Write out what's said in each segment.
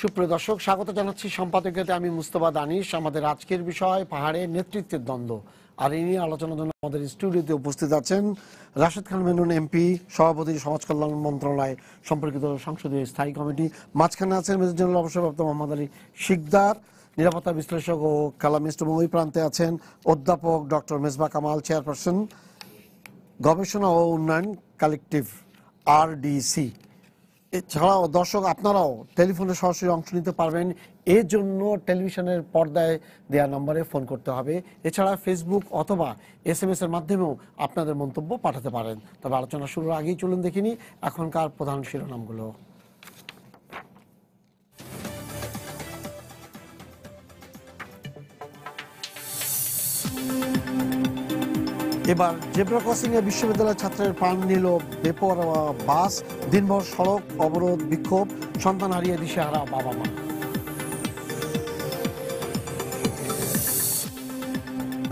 সুপ্রিয় দর্শক, স্বাগত জানাচ্ছি সম্পাদকীয়তে। আমি মুস্তফা দানিশ। আমাদের আজকের বিষয় পাহাড়ে নেতৃত্বের দ্বন্দ্ব, আর এই নিয়ে আলোচনার জন্য আমাদের স্টুডিওতে উপস্থিত আছেন রাশেদ খান মেনন এমপি, সভাপতি, সমাজ কল্যাণ মন্ত্রণালয় সম্পর্কিত সংসদীয় স্থায়ী কমিটি। মাঝখানে আছেন মেজর জেনারেল অবসরপ্রাপ্ত মোহাম্মদ আলী শিকদার, নিরাপত্তা বিশ্লেষক ও কালামিস্ট, এবং ওই প্রান্তে আছেন অধ্যাপক ডক্টর মেজবা কামাল, চেয়ারপারসন গবেষণা ও উন্নয়ন কালেকটিভ RDC। এছাড়াও দর্শক আপনারাও টেলিফোনে সরাসরি অংশ নিতে পারবেন। এর জন্য টেলিভিশনের পর্দায় দেওয়া নম্বরে ফোন করতে হবে। এছাড়া ফেসবুক অথবা SMS এর মাধ্যমেও আপনাদের মন্তব্য পাঠাতে পারেন। তবে আলোচনা শুরুর আগেই চলুন দেখিনি এখনকার প্রধান শিরোনামগুলো। এবার জেব্রা ক্রসিং এ বিশ্ববিদ্যালয়ের ছাত্রের প্রাণ নিল বেপরোয়া বাস। দিনভর সড়ক অবরোধ, বিক্ষোভ, সন্তান হারিয়ে দিশেহারা বাবা মা।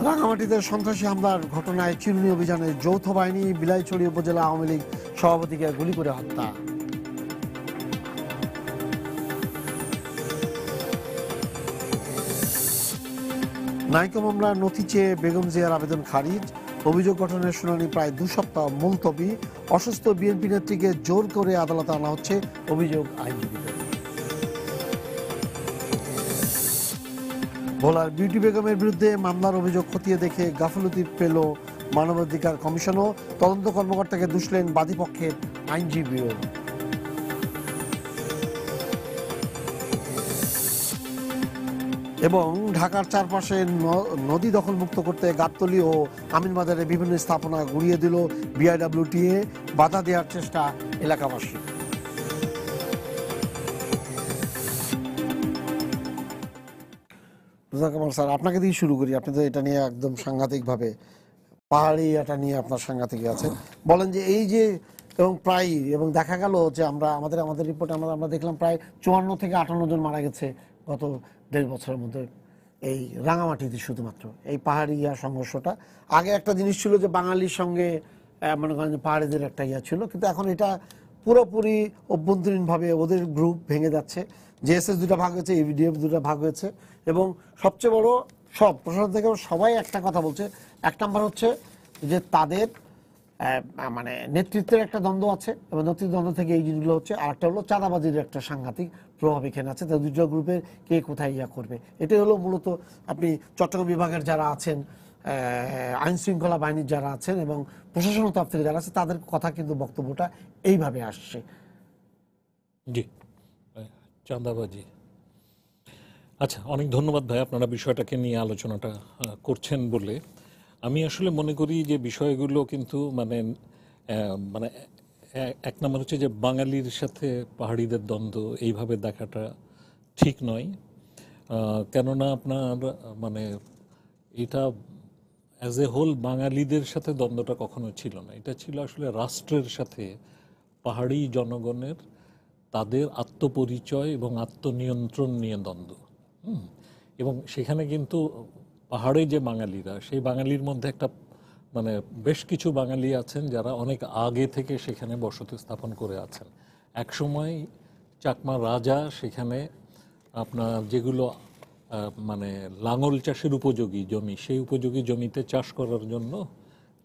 রাঙামাটিতে সন্ত্রাসী হামলার ঘটনায় চিরুনি অভিযানে যৌথ বাহিনী, বিলাইছড়ি উপজেলা আওয়ামী লীগ সভাপতিকে গুলি করে হত্যা। নাইকো মামলার নথি চেয়ে বেগম জিয়ার আবেদন খারিজ। অভিযোগ গঠনের শুনানি প্রায় 2 সপ্তাহ মুলতবি। অসুস্থ বিএনপি নেত্রীকে জোর করে আদালতে আনা হচ্ছে, অভিযোগ আইনজীবীদের। ভোলার বিউটি বেগমের বিরুদ্ধে মামলার অভিযোগ খতিয়ে দেখে গাফিলতি পেল মানবাধিকার কমিশনও। তদন্ত কর্মকর্তাকে দুষলেন বাদীপক্ষের আইনজীবীও। এবং ঢাকার চারপাশে নদী দখলমুক্ত করতে গাবতলী ও আমিনবাজারের বিভিন্ন স্থাপনা গুড়িয়ে দিল BIWTA, বাধা দেওয়ার চেষ্টা এলাকাবাসী। স্যার, আপনাকে দিয়ে শুরু করি। আপনি তো এটা নিয়ে একদম সাংঘাতিকভাবে, পাহাড়ি এটা নিয়ে আপনার সাংঘাতিক আছে। বলেন যে এই যে এবং প্রায় এবং দেখা গেল যে আমাদের রিপোর্টে আমরা দেখলাম প্রায় 54 থেকে 58 জন মারা গেছে গত 1.5 বছরের মধ্যে এই রাঙামাটিতে। শুধুমাত্র এই পাহাড়ি সংঘর্ষটা। আগে একটা জিনিস ছিল যে বাঙালির সঙ্গে মনে করেন যে পাহাড়িদের একটা ছিল, কিন্তু এখন এটা পুরোপুরি অভ্যন্তরীণভাবে ওদের গ্রুপ ভেঙে যাচ্ছে। JSS 2টা ভাগ হয়েছে, ABDF 2টা ভাগ হয়েছে, এবং সবচেয়ে বড় সব প্রশাসন থেকে সবাই একটা কথা বলছে। 1 নম্বর হচ্ছে যে তাদের মানে নেতৃত্বের একটা দ্বন্দ্ব আছে, এবং নেতৃত্ব দ্বন্দ্ব থেকে এই জিনিসগুলো হচ্ছে। আর একটা হলো চাঁদাবাজির একটা সাংঘাতিক প্রভাব এখানে আছে। তাদের দুটো গ্রুপের কে কোথায় করবে, এটাই হলো মূলত। আপনি চট্টগ্রাম বিভাগের যারা আছেন, আইন শৃঙ্খলা বাহিনীর যারা আছেন, এবং প্রশাসনের তরফ থেকে যারা আছে, তাদের কথা কিন্তু বক্তব্যটা এইভাবে আসছে। জি, চাঁদাবাজি। আচ্ছা, অনেক ধন্যবাদ ভাই, আপনারা বিষয়টাকে নিয়ে আলোচনাটা করছেন বলে। আমি আসলে মনে করি যে বিষয়গুলো কিন্তু মানে মানে 1 নম্বর হচ্ছে যে বাঙালির সাথে পাহাড়িদের দ্বন্দ্ব এইভাবে দেখাটা ঠিক নয়। কেননা আপনার মানে এটা অ্যাজ এ হোল বাঙালিদের সাথে দ্বন্দ্বটা কখনো ছিল না। এটা ছিল আসলে রাষ্ট্রের সাথে পাহাড়ি জনগণের, তাদের আত্মপরিচয় এবং আত্মনিয়ন্ত্রণ নিয়ে দ্বন্দ্ব। এবং সেখানে কিন্তু পাহাড়ে যে বাঙালিরা, সেই বাঙালির মধ্যে একটা মানে বেশ কিছু বাঙালি আছেন যারা অনেক আগে থেকে সেখানে বসতি স্থাপন করে আছেন। একসময় চাকমা রাজা সেখানে আপনার যেগুলো মানে লাঙল চাষের উপযোগী জমি, সেই উপযোগী জমিতে চাষ করার জন্য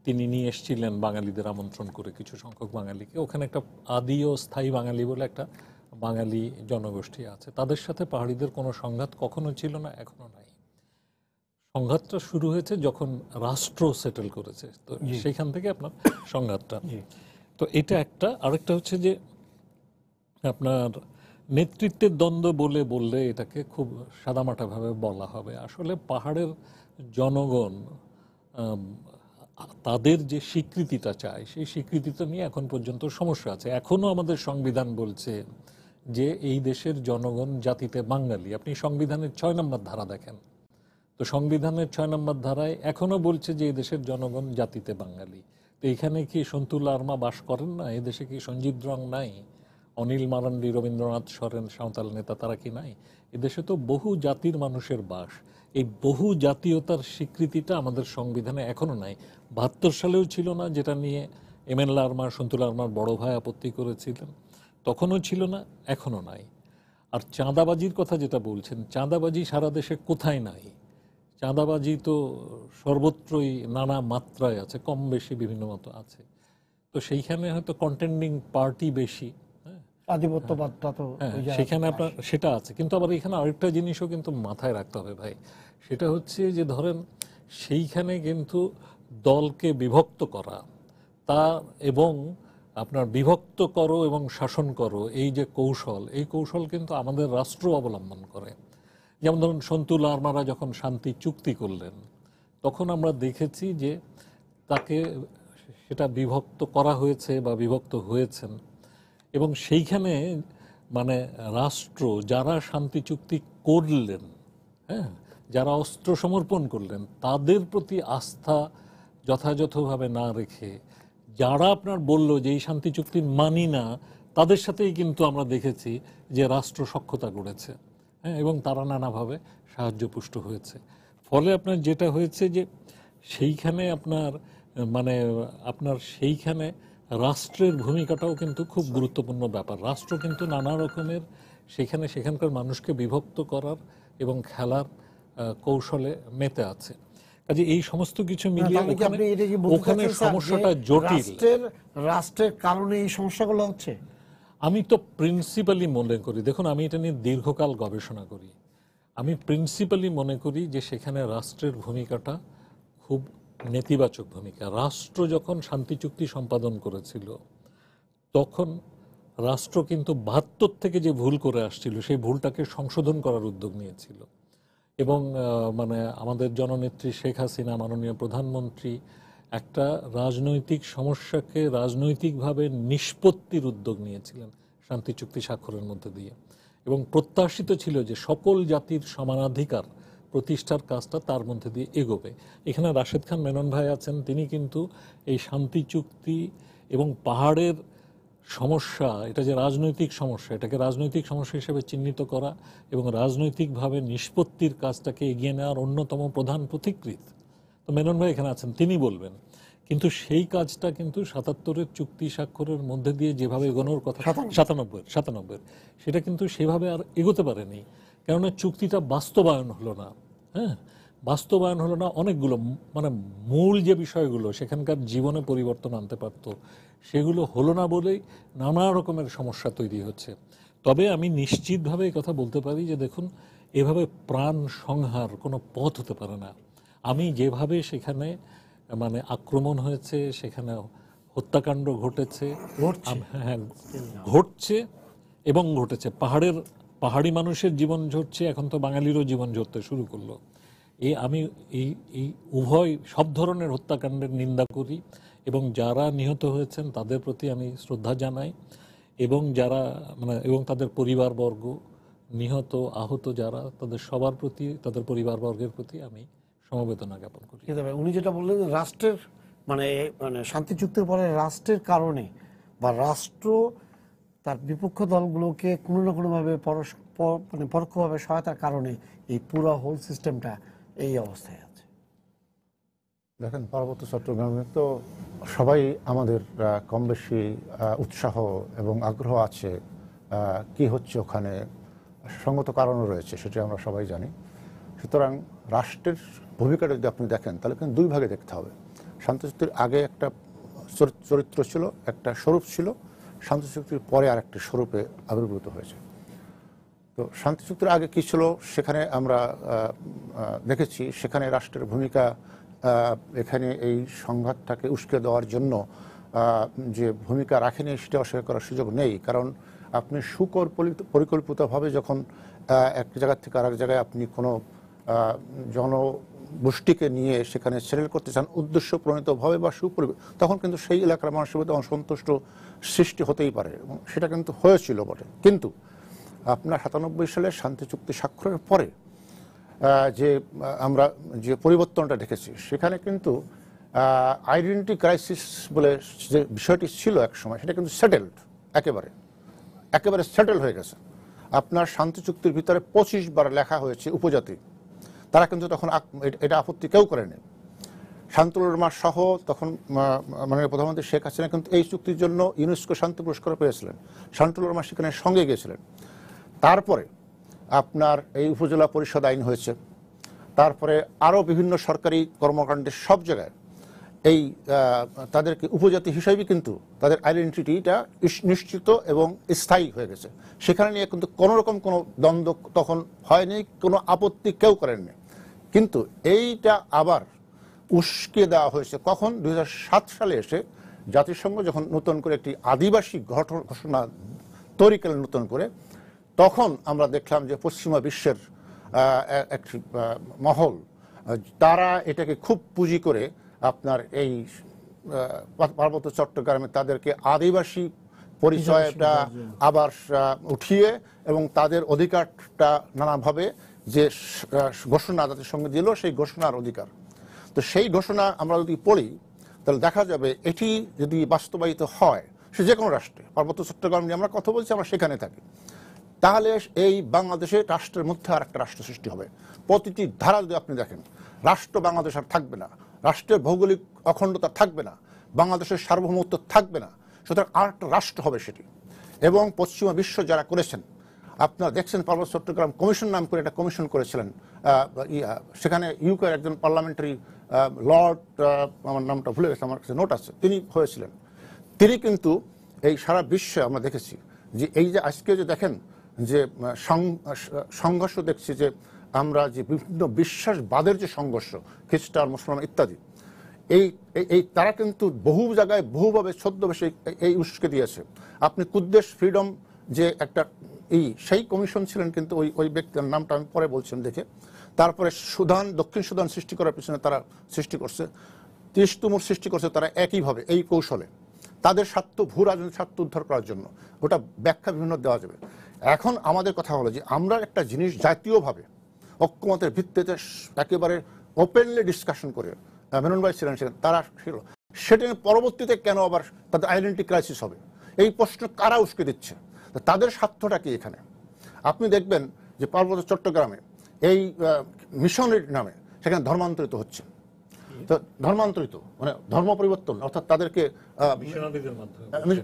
তিনি নিয়ে এসেছিলেন বাঙালিদের আমন্ত্রণ করে কিছু সংখ্যক বাঙালিকে। ওখানে একটা আদি ও স্থায়ী বাঙালি বলে একটা বাঙালি জনগোষ্ঠী আছে। তাদের সাথে পাহাড়িদের কোনো সংঘাত কখনো ছিল না, এখনো নাই। সংঘাতটা শুরু হয়েছে যখন রাষ্ট্র সেটেল করেছে, তো সেইখান থেকে আপনার সংঘাতটা। তো এটা একটা। আরেকটা হচ্ছে যে আপনার নেতৃত্বের দ্বন্দ্ব বললে এটাকে খুব সাদামাটাভাবে বলা হবে। আসলে পাহাড়ের জনগণ তাদের যে স্বীকৃতিটা চায়, সেই স্বীকৃতিটা নিয়ে এখন পর্যন্ত সমস্যা আছে। এখনও আমাদের সংবিধান বলছে যে এই দেশের জনগণ জাতিতে বাঙালি। আপনি সংবিধানের 6 নম্বর ধারা দেখেন, তো সংবিধানের 6 নম্বর ধারায় এখনও বলছে যে এই দেশের জনগণ জাতিতে বাঙালি। তো এইখানে কি সন্তুল আর্মা বাস করেন না? এদেশে কি সঞ্জীব রং নাই? অনিল মারান্ডি, রবীন্দ্রনাথ সরেন, সাঁওতাল নেতা, তারা কি নাই? এদেশে তো বহু জাতির মানুষের বাস। এই বহু জাতীয়তার স্বীকৃতিটা আমাদের সংবিধানে এখনও নাই। 72 সালেও ছিল না, যেটা নিয়ে MN লারমা, সন্তুল আর্মার বড় ভাই আপত্তি করেছিলেন। তখনও ছিল না, এখনও নাই। আর চাঁদাবাজির কথা যেটা বলছেন, চাঁদাবাজি সারা দেশে কোথায় নাই? চাঁদাবাজি তো সর্বত্রই নানা মাত্রায় আছে, কম বেশি বিভিন্ন মতো আছে। তো সেইখানে হয়তো কন্টেন্ডিং পার্টি বেশি, হ্যাঁ, আধিপত্যবাদটা তো হ্যাঁ, ওই জায়গা সেখানে থেকে আপনার আসে। সেটা আছে। কিন্তু আবার এখানে আরেকটা জিনিসও কিন্তু মাথায় রাখতে হবে ভাই, সেটা হচ্ছে যে ধরেন সেইখানে কিন্তু দলকে বিভক্ত করা তা এবং আপনার বিভক্ত করো এবং শাসন করো, এই যে কৌশল, এই কৌশল কিন্তু আমাদের রাষ্ট্র অবলম্বন করে। যেমন ধরুন সন্তু লারমারা যখন শান্তি চুক্তি করলেন, তখন আমরা দেখেছি যে তাকে সেটা বিভক্ত করা হয়েছে বা বিভক্ত হয়েছেন, এবং সেইখানে মানে রাষ্ট্র যারা শান্তি চুক্তি করলেন, হ্যাঁ, যারা অস্ত্র সমর্পণ করলেন, তাদের প্রতি আস্থা যথাযথভাবে না রেখে যারা আপনার বলল যে এই শান্তি চুক্তি মানি না, তাদের সাথেই কিন্তু আমরা দেখেছি যে রাষ্ট্র সখ্যতা গড়েছে, হ্যাঁ, এবং তারা নানাভাবে সাহায্যপুষ্ট হয়েছে। ফলে আপনার যেটা হয়েছে যে সেইখানে আপনার মানে আপনার সেইখানে রাষ্ট্রের ভূমিকাটাও কিন্তু খুব গুরুত্বপূর্ণ ব্যাপার। রাষ্ট্র কিন্তু নানা রকমের সেখানকার মানুষকে বিভক্ত করার এবং খেলার কৌশলে মেতে আছে। কাজে এই সমস্ত কিছু মিলিয়ে তাহলে কি আপনি এটা কি বলতে ওখানে চাচ্ছেন, স্যার, যে সমস্যাটা জটিল। রাষ্ট্রের কারণে এই সমস্যাগুলো হচ্ছে? আমি তো প্রিন্সিপালি মনে করি, দেখুন আমি এটা নিয়ে দীর্ঘকাল গবেষণা করি, আমি প্রিন্সিপালি মনে করি যে সেখানে রাষ্ট্রের ভূমিকাটা খুব নেতিবাচক ভূমিকা। রাষ্ট্র যখন শান্তি চুক্তি সম্পাদন করেছিল, তখন রাষ্ট্র কিন্তু ৭২ থেকে যে ভুল করে আসছিল, সেই ভুলটাকে সংশোধন করার উদ্যোগ নিয়েছিল। এবং মানে আমাদের জননেত্রী শেখ হাসিনা, মাননীয় প্রধানমন্ত্রী, একটা রাজনৈতিক সমস্যাকে রাজনৈতিকভাবে নিষ্পত্তির উদ্যোগ নিয়েছিলেন শান্তি চুক্তি স্বাক্ষরের মধ্যে দিয়ে, এবং প্রত্যাশিত ছিল যে সকল জাতির সমানাধিকার প্রতিষ্ঠার কাজটা তার মধ্যে দিয়ে এগোবে। এখানে রাশেদ খান মেনন ভাই আছেন, তিনি কিন্তু এই শান্তি চুক্তি এবং পাহাড়ের সমস্যা, এটা যে রাজনৈতিক সমস্যা, এটাকে রাজনৈতিক সমস্যা হিসেবে চিহ্নিত করা এবং রাজনৈতিকভাবে নিষ্পত্তির কাজটাকে এগিয়ে নেওয়ার অন্যতম প্রধান পথিকৃৎ। তো মেনন ভাই এখানে আছেন, তিনি বলবেন। কিন্তু সেই কাজটা কিন্তু ৭৭-এর চুক্তি স্বাক্ষরের মধ্যে দিয়ে যেভাবে এগোনোর কথা, ৯৭-এর সেটা কিন্তু সেভাবে আর এগোতে পারেনি, কেননা চুক্তিটা বাস্তবায়ন হলো না। হ্যাঁ, বাস্তবায়ন হলো না। অনেকগুলো মানে মূল যে বিষয়গুলো সেখানকার জীবনে পরিবর্তন আনতে পারত, সেগুলো হলো না বলেই নানা রকমের সমস্যা তৈরি হচ্ছে। তবে আমি নিশ্চিতভাবে এই কথা বলতে পারি যে দেখুন, এভাবে প্রাণ সংহার কোনো পথ হতে পারে না। আমি যেভাবে সেখানে মানে আক্রমণ হয়েছে, সেখানে হত্যাকাণ্ড ঘটেছে, হ্যাঁ ঘটছে এবং ঘটেছে, পাহাড়ি মানুষের জীবন ঝরছে, এখন তো বাঙালিরও জীবন ঝরতে শুরু করলো। আমি এই উভয় সব ধরনের হত্যাকাণ্ডের নিন্দা করি, এবং যারা নিহত হয়েছেন তাদের প্রতি আমি শ্রদ্ধা জানাই, এবং যারা মানে এবং তাদের পরিবারবর্গ, নিহত আহত যারা, তাদের সবার প্রতি, তাদের পরিবারবর্গের প্রতি আমি সমবেদনা জ্ঞাপন করি। উনি যেটা বললেন, রাষ্ট্রের মানে মানে শান্তি চুক্তির পরে রাষ্ট্রের কারণে বা রাষ্ট্র তার বিপক্ষ দলগুলোকে কোনো না কোনোভাবে মানে পরোক্ষভাবে সহায়তার কারণে এই পুরো হোল সিস্টেমটা এই অবস্থায় আছে। দেখেন, পার্বত্য চট্টগ্রামে তো সবাই আমাদের কম বেশি উৎসাহ এবং আগ্রহ আছে কি হচ্ছে ওখানে, সঙ্গত কারণও রয়েছে, সেটা আমরা সবাই জানি। সুতরাং রাষ্ট্রের ভূমিকাটা যদি আপনি দেখেন, তাহলে কিন্তু দুই ভাগে দেখতে হবে। শান্তি চুক্তির আগে একটা চরিত্র ছিল, একটা স্বরূপ ছিল, শান্তি চুক্তির পরে আর একটা স্বরূপে আবির্ভূত হয়েছে। তো শান্তি চুক্তির আগে কী ছিল, সেখানে আমরা দেখেছি সেখানে রাষ্ট্রের ভূমিকা এখানে এই সংঘাতটাকে উস্কে দেওয়ার জন্য যে ভূমিকা রাখেনি সেটা অস্বীকার করার সুযোগ নেই। কারণ আপনি পরিকল্পিতভাবে যখন এক জায়গা থেকে আরেক জায়গায় আপনি কোনো জনগোষ্ঠীকে নিয়ে সেখানে সেটেল করতে চান উদ্দেশ্য প্রণীতভাবে বা তখন কিন্তু সেই এলাকার মানুষের মধ্যে অসন্তুষ্ট সৃষ্টি হতেই পারে, এবং সেটা কিন্তু হয়েছিল বটে। কিন্তু আপনার ৯৭ সালে শান্তি চুক্তি স্বাক্ষরের পরে যে আমরা যে পরিবর্তনটা দেখেছি, সেখানে কিন্তু আইডেন্টিটি ক্রাইসিস বলে যে বিষয়টি ছিল এক সময়, সেটা কিন্তু সেটেলড, একেবারে সেটেল হয়ে গেছে। আপনার শান্তি চুক্তির ভিতরে ২৫ বার লেখা হয়েছে উপজাতি, তারা কিন্তু তখন এটা আপত্তি কেউ করেনি। শান্তনুর রহমান সহ তখন মাননীয় প্রধানমন্ত্রী শেখ হাসিনা কিন্তু এই চুক্তির জন্য ইউনেস্কো শান্তি পুরস্কার পেয়েছিলেন, শান্তনুর রহমান সেখানে সঙ্গে গিয়েছিলেন। তারপরে আপনার এই উপজেলা পরিষদ আইন হয়েছে, তারপরে আরও বিভিন্ন সরকারি কর্মকাণ্ডের সব জায়গায় এই তাদেরকে উপজাতি হিসেবে কিন্তু তাদের আইডেন্টিটিটা নিশ্চিত এবং স্থায়ী হয়ে গেছে। সেখানে নিয়ে কিন্তু কোনো রকম কোনো দ্বন্দ্ব তখন হয়নি, কোনো আপত্তি কেউ করেননি। কিন্তু এইটা আবার উস্কে দেওয়া হয়েছে কখন? 2007 সালে এসে জাতিসংঘ যখন নতুন করে একটি আদিবাসী ঘোষণা তৈরি করলেন নতুন করে, তখন আমরা দেখলাম যে পশ্চিমা বিশ্বের একটি মহল তারা এটাকে খুব পুঁজি করে আপনার এই পার্বত্য চট্টগ্রামে তাদেরকে আদিবাসী পরিচয়টা আবার উঠিয়ে এবং তাদের অধিকারটা নানাভাবে যে ঘোষণা জাতিসংঘ দিল সেই ঘোষণার অধিকার, তো সেই ঘোষণা আমরা যদি পড়ি তাহলে দেখা যাবে এটি যদি বাস্তবায়িত হয় সে যে কোনো রাষ্ট্রে, পার্বত্য চট্টগ্রাম নিয়ে আমরা কথা বলছি, আমরা সেখানে থাকি, তাহলে এই বাংলাদেশে রাষ্ট্রের মধ্যে আর একটা রাষ্ট্র সৃষ্টি হবে। প্রতিটি ধারা যদি আপনি দেখেন, রাষ্ট্র বাংলাদেশ আর থাকবে না, রাষ্ট্রের ভৌগোলিক অখণ্ডতা থাকবে না, বাংলাদেশের সার্বভৌমত্ব থাকবে না, সুতরাং আর একটা রাষ্ট্র হবে সেটি। এবং পশ্চিমা বিশ্ব যারা করেছেন, আপনারা দেখছেন পার্বত্য চট্টগ্রাম কমিশন নাম করে একটা কমিশন করেছিলেন, সেখানে ইউকের একজন পার্লামেন্টারি লর্ড, আমার নামটা ভুলে গেছে, আমার কাছে নোট আছে, তিনি হয়েছিলেন। তিনি কিন্তু এই সারা বিশ্বে আমরা দেখেছি যে এই যে আজকে যে দেখেন যে সংঘর্ষ দেখছি, যে আমরা যে বিভিন্ন বিশ্বাসবাদের যে সংঘর্ষ, খ্রিস্টান মুসলমান ইত্যাদি, এই তারা কিন্তু বহু জায়গায় বহুভাবে ছদ্মবেশে এই উস্কে দিয়েছে। আপনি কুদ্দেশ ফ্রিডম যে একটা সেই কমিশন ছিলেন, কিন্তু ওই ব্যক্তির নামটা আমি পরে বলছেন দেখে। তারপরে সুদান, দক্ষিণ সুদান সৃষ্টি করার পিছনে তারা সৃষ্টি করছে, তিরিশ তুমুর সৃষ্টি করছে তারা একইভাবে এই কৌশলে তাদের স্বার্থ, ভূ রাজনৈতিক স্বার্থ উদ্ধার করার জন্য। ওটা ব্যাখ্যা বিভিন্ন দেওয়া যাবে। এখন আমাদের কথা হলো যে আমরা একটা জিনিস জাতীয়ভাবে ঐক্যমতের ভিত্তিতে একেবারে ওপেনলি ডিসকাশন করে, মেনন ভাই ছিলেন সেখানে, তারা ছিল, সেটা পরবর্তীতে কেন আবার তাদের আইডেন্টিটি ক্রাইসিস হবে, এই প্রশ্ন কারা উস্কে দিচ্ছে, তাদের স্বার্থটা কি এখানে? আপনি দেখবেন যে পার্বত্য চট্টগ্রামে এই মিশনের নামে সেখানে ধর্মান্তরিত হচ্ছে, তো ধর্মান্তরিত মানে ধর্ম পরিবর্তন, অর্থাৎ তাদেরকে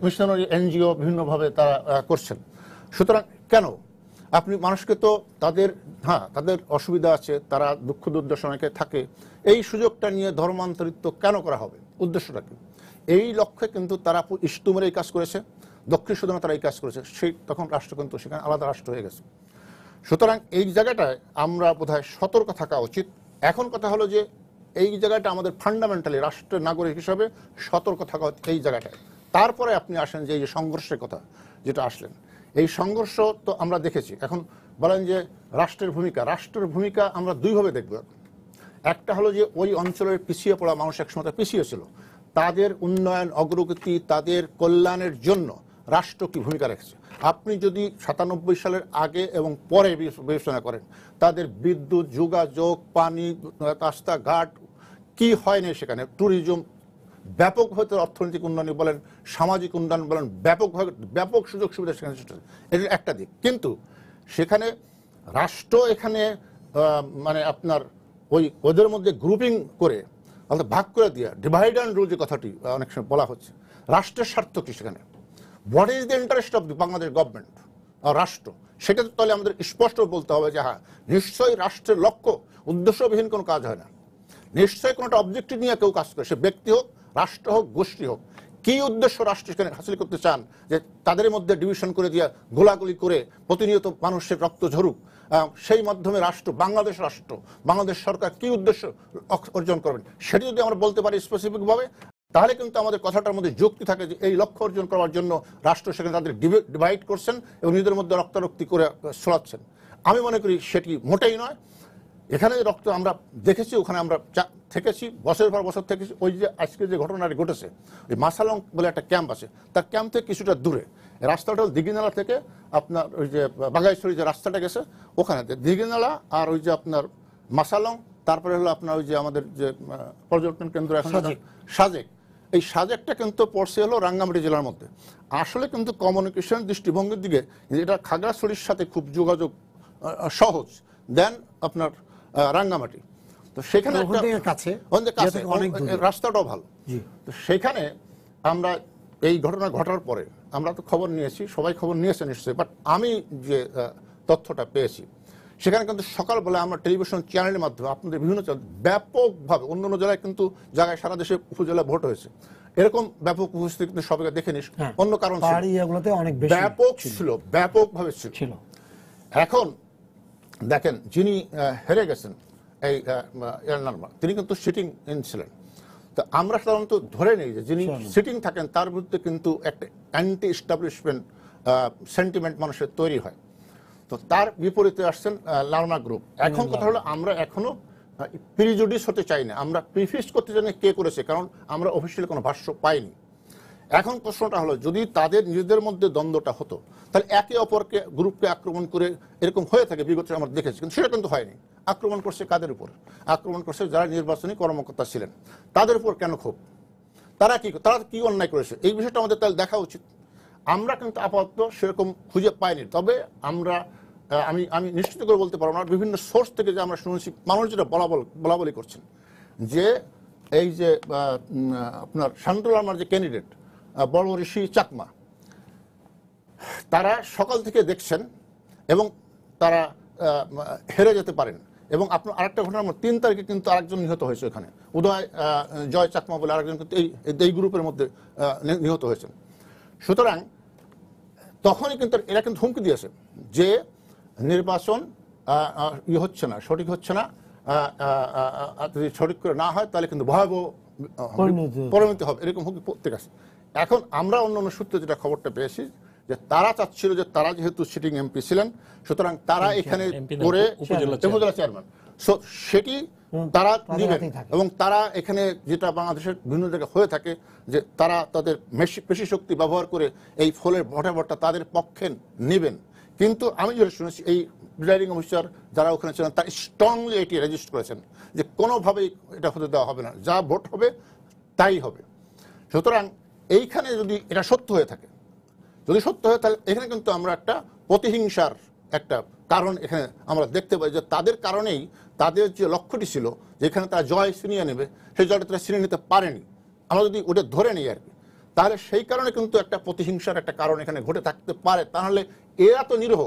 মিশনারি এনজিও বিভিন্নভাবে তারা করছেন। সুতরাং কেন আপনি মানুষকে তো তাদের অসুবিধা আছে, তারা দুঃখ দুর্দশা অনেকে থাকে, এই সুযোগটা নিয়ে ধর্মান্তরিত কেন করা হবে? উদ্দেশ্যটা কি? এই লক্ষ্যে কিন্তু তারা ইস্তুমের এই কাজ করেছে, দক্ষিণ সুদানে তারা এই কাজ করেছে, সেই তখন রাষ্ট্র কিন্তু সেখানে আলাদা রাষ্ট্র হয়ে গেছে। সুতরাং এই জায়গাটায় আমরা বোধহয় সতর্ক থাকা উচিত। এখন কথা হলো যে এই জায়গাটা আমাদের ফান্ডামেন্টালি রাষ্ট্রের নাগরিক হিসাবে সতর্ক থাকা এই জায়গাটায়। তারপরে আপনি আসেন যে এই যে সংঘর্ষের কথা যেটা আসলেন, এই সংঘর্ষ তো আমরা দেখেছি। এখন বলেন যে রাষ্ট্রের ভূমিকা আমরা দুইভাবে দেখব। একটা হলো যে ওই অঞ্চলের পিছিয়ে পড়া মানুষ একসময় পিছিয়ে ছিল, তাদের উন্নয়ন অগ্রগতি, তাদের কল্যাণের জন্য রাষ্ট্র কি ভূমিকা রেখেছে। আপনি যদি 97 সালের আগে এবং পরে বিবেচনা করেন, তাদের বিদ্যুৎ, যোগাযোগ, পানি, রাস্তাঘাট কি হয়নি সেখানে, ট্যুরিজম ব্যাপকভাবে, অর্থনৈতিক উন্নয়ন বলেন, সামাজিক উন্নয়ন বলেন, ব্যাপক সুযোগ সুবিধা সেখানে সৃষ্টি হয়েছে। এটা একটা দিক। কিন্তু সেখানে রাষ্ট্র এখানে মানে আপনার ওদের মধ্যে গ্রুপিং করে, অর্থাৎ ভাগ করে দিয়ে, ডিভাইড অ্যান্ড রুল যে কথাটি অনেক সময় বলা হচ্ছে, রাষ্ট্রের স্বার্থ কি সেখানে? What is the interest of the Bangladesh government আর রাষ্ট্র? সেটা তো তাহলে আমাদের স্পষ্ট বলতে হবে যে হ্যাঁ, নিশ্চয়ই রাষ্ট্রের লক্ষ্য উদ্দেশ্যবিহীন কোনো কাজ হয় না, নিশ্চয়ই কোনো একটা অবজেক্টিভ নিয়ে কেউ কাজ করে, সে ব্যক্তি হোক, রাষ্ট্র হোক, গোষ্ঠী হোক। কি উদ্দেশ্য রাষ্ট্র সেখানে হাসিল করতে চান? যে তাদের মধ্যে ডিভিশন করে দিয়ে গোলাগুলি করে প্রতিনিয়ত মানুষের রক্ত ঝরুক, সেই মাধ্যমে বাংলাদেশ সরকার কি উদ্দেশ্য অর্জন করবেন, সেটি যদি আমরা বলতে পারি স্পেসিফিকভাবে, তাহলে কিন্তু আমাদের কথাটার মধ্যে যুক্তি থাকে যে এই লক্ষ্য অর্জন করার জন্য রাষ্ট্র সেখানে তাদের ডিভাইড করছেন এবং নিজেদের মধ্যে রক্তারক্তি করে ছড়াচ্ছেন। আমি মনে করি সেটি মোটেই নয়। এখানে রক্ত আমরা দেখেছি, ওখানে আমরা থেকেছি, বছরের পর বছর থেকেছি। ওই যে আজকে যে ঘটনাটি ঘটেছে, ওই মাসালং বলে একটা ক্যাম্প আছে, তার ক্যাম্প থেকে কিছুটা দূরে, রাস্তাটা দিঘিনালা থেকে আপনার ওই যে বাগাইছড়ি যে রাস্তাটা গেছে, ওখানে দিঘিনালা আর ওই যে আপনার মাসালং, তারপরে হলো আপনার ওই যে আমাদের যে পর্যটন কেন্দ্র এখন সাজেক, এই সাজেকটা কিন্তু পড়ছে হলো রাঙ্গামাটি জেলার মধ্যে। আসলে কিন্তু কমিউনিকেশন দৃষ্টিভঙ্গির দিকে এটা খাগড়াছড়ির সাথে খুব যোগাযোগ সহজ দেন আপনার রাঙ্গামাটি, তো সেখানে কাছে রাস্তাটাও ভালো। তো সেখানে আমরা এই ঘটনা ঘটার পরে আমরা তো খবর নিয়েছি, সবাই খবর নিয়েছে নিশ্চয়ই, বাট আমি যে তথ্যটা পেয়েছি, সেখানে কিন্তু সকালবেলা আমরা টেলিভিশন চ্যানেলের মাধ্যমে আপনাদের বিভিন্ন ব্যাপকভাবে অন্য অন্য জেলায় কিন্তু জায়গায় সারা দেশে উপজেলায় ভোট হয়েছে, এরকম ব্যাপক উপস্থিতি কিন্তু সবাইকে দেখে নিস, অন্য কারণ ব্যাপক ছিল, ব্যাপকভাবে ছিল। এখন দেখেন যিনি হেরে গেছেন এই এরনারমা, তিনি কিন্তু সিটিং ইন ছিলেন। তো আমরা সাধারণত ধরে নিই যে যিনি সিটিং থাকেন তার বিরুদ্ধে কিন্তু একটা অ্যান্টি এস্টাবলিশমেন্ট সেন্টিমেন্ট মানুষের তৈরি হয়। তো তার বিপরীতে আসছেন লার্মা গ্রুপ। এখন কথা হলো আমরা এখনো প্রিজুডিস হতে চাই না, আমরা প্রিফিস করতে জানি কে করেছে, কারণ আমরা অফিসিয়ালি কোনো ভাষ্য পাইনি। এখন প্রশ্নটা হলো যদি তাদের নিজেদের মধ্যে দ্বন্দ্বটা হতো তাহলে একে অপরকে গ্রুপকে আক্রমণ করে এরকম হয়ে থাকে, বিগত আমরা দেখেছি, কিন্তু সেটা কিন্তু হয়নি। আক্রমণ করছে কাদের উপর? আক্রমণ করছে যারা নির্বাচনী কর্মকর্তা ছিলেন, তাদের উপর কেন ক্ষোভ, তারা কি অন্যায় করেছে, এই বিষয়টা আমাদের তাহলে দেখা উচিত। আমরা কিন্তু আপাতত সেরকম খুঁজে পাইনি। তবে আমি নিশ্চিত করে বলতে পারবো না, বিভিন্ন সোর্স থেকে যে আমরা শুনেছি মানুষ যেটা বলাবলি করছেন যে এই যে আপনার শান্তু লার্মার যে ক্যান্ডিডেট বড় ঋষি চাকমা, তারা সকাল থেকে দেখছেন এবং তারা হেরে যেতে পারেন। এবং আপনার আরেকটা ঘটনা, 3 তারিখে কিন্তু আরেকজন নিহত হয়েছে, এখানে উদয় জয় চাকমা বলে আরেকজন কিন্তু এই গ্রুপের মধ্যে নিহত হয়েছেন। সুতরাং তখনই কিন্তু এরা কিন্তু হুমকি দিয়েছে যে নির্বাচন হচ্ছে না, সঠিক হচ্ছে না, যদি সঠিক করে না হয় তাহলে কিন্তু ভয়াবহ পরিণতি হবে, এরকম হুমকি প্রত্যেক আছে। এখন আমরা অন্য সূত্রে যেটা খবরটা পেয়েছি যে তারা চাচ্ছিল যে তারা যেহেতু সিটিং এমপি ছিলেন, সুতরাং তারা এখানে করে উপজেলা চেয়ারম্যান, সেটি তারা দিবেন। এবং তারা এখানে যেটা বাংলাদেশের বিভিন্ন জায়গায় হয়ে থাকে যে তারা তাদের পেশি শক্তি ব্যবহার করে এই ফলের ভোটাভোটটা তাদের পক্ষে নেবেন। কিন্তু আমি যেটা শুনেছি এই প্রিজাইডিং অফিসার যারা ওখানে ছিলেন তারা স্ট্রংলি এটি রেজিস্টার করেছেন যে কোনোভাবেই এটা হতে দেওয়া হবে না, যা ভোট হবে তাই হবে। সুতরাং এইখানে যদি এটা সত্য হয়ে থাকে, যদি সত্য হয় তাহলে এখানে কিন্তু আমরা একটা প্রতিহিংসার একটা কারণ এখানে আমরা দেখতে পাই, যে তাদের কারণেই তাদের যে লক্ষ্যটি ছিল যেখানে তারা জয় ছিনিয়ে নেবে, সেই জয়টা তারা ছিনিয়ে নিতে পারেনি। আমরা যদি ওটা ধরে নিই আর কি, তাহলে সেই কারণে কিন্তু একটা প্রতিহিংসার একটা কারণ এখানে ঘটে থাকতে পারে। তাহলে এরা তো নিরীহ,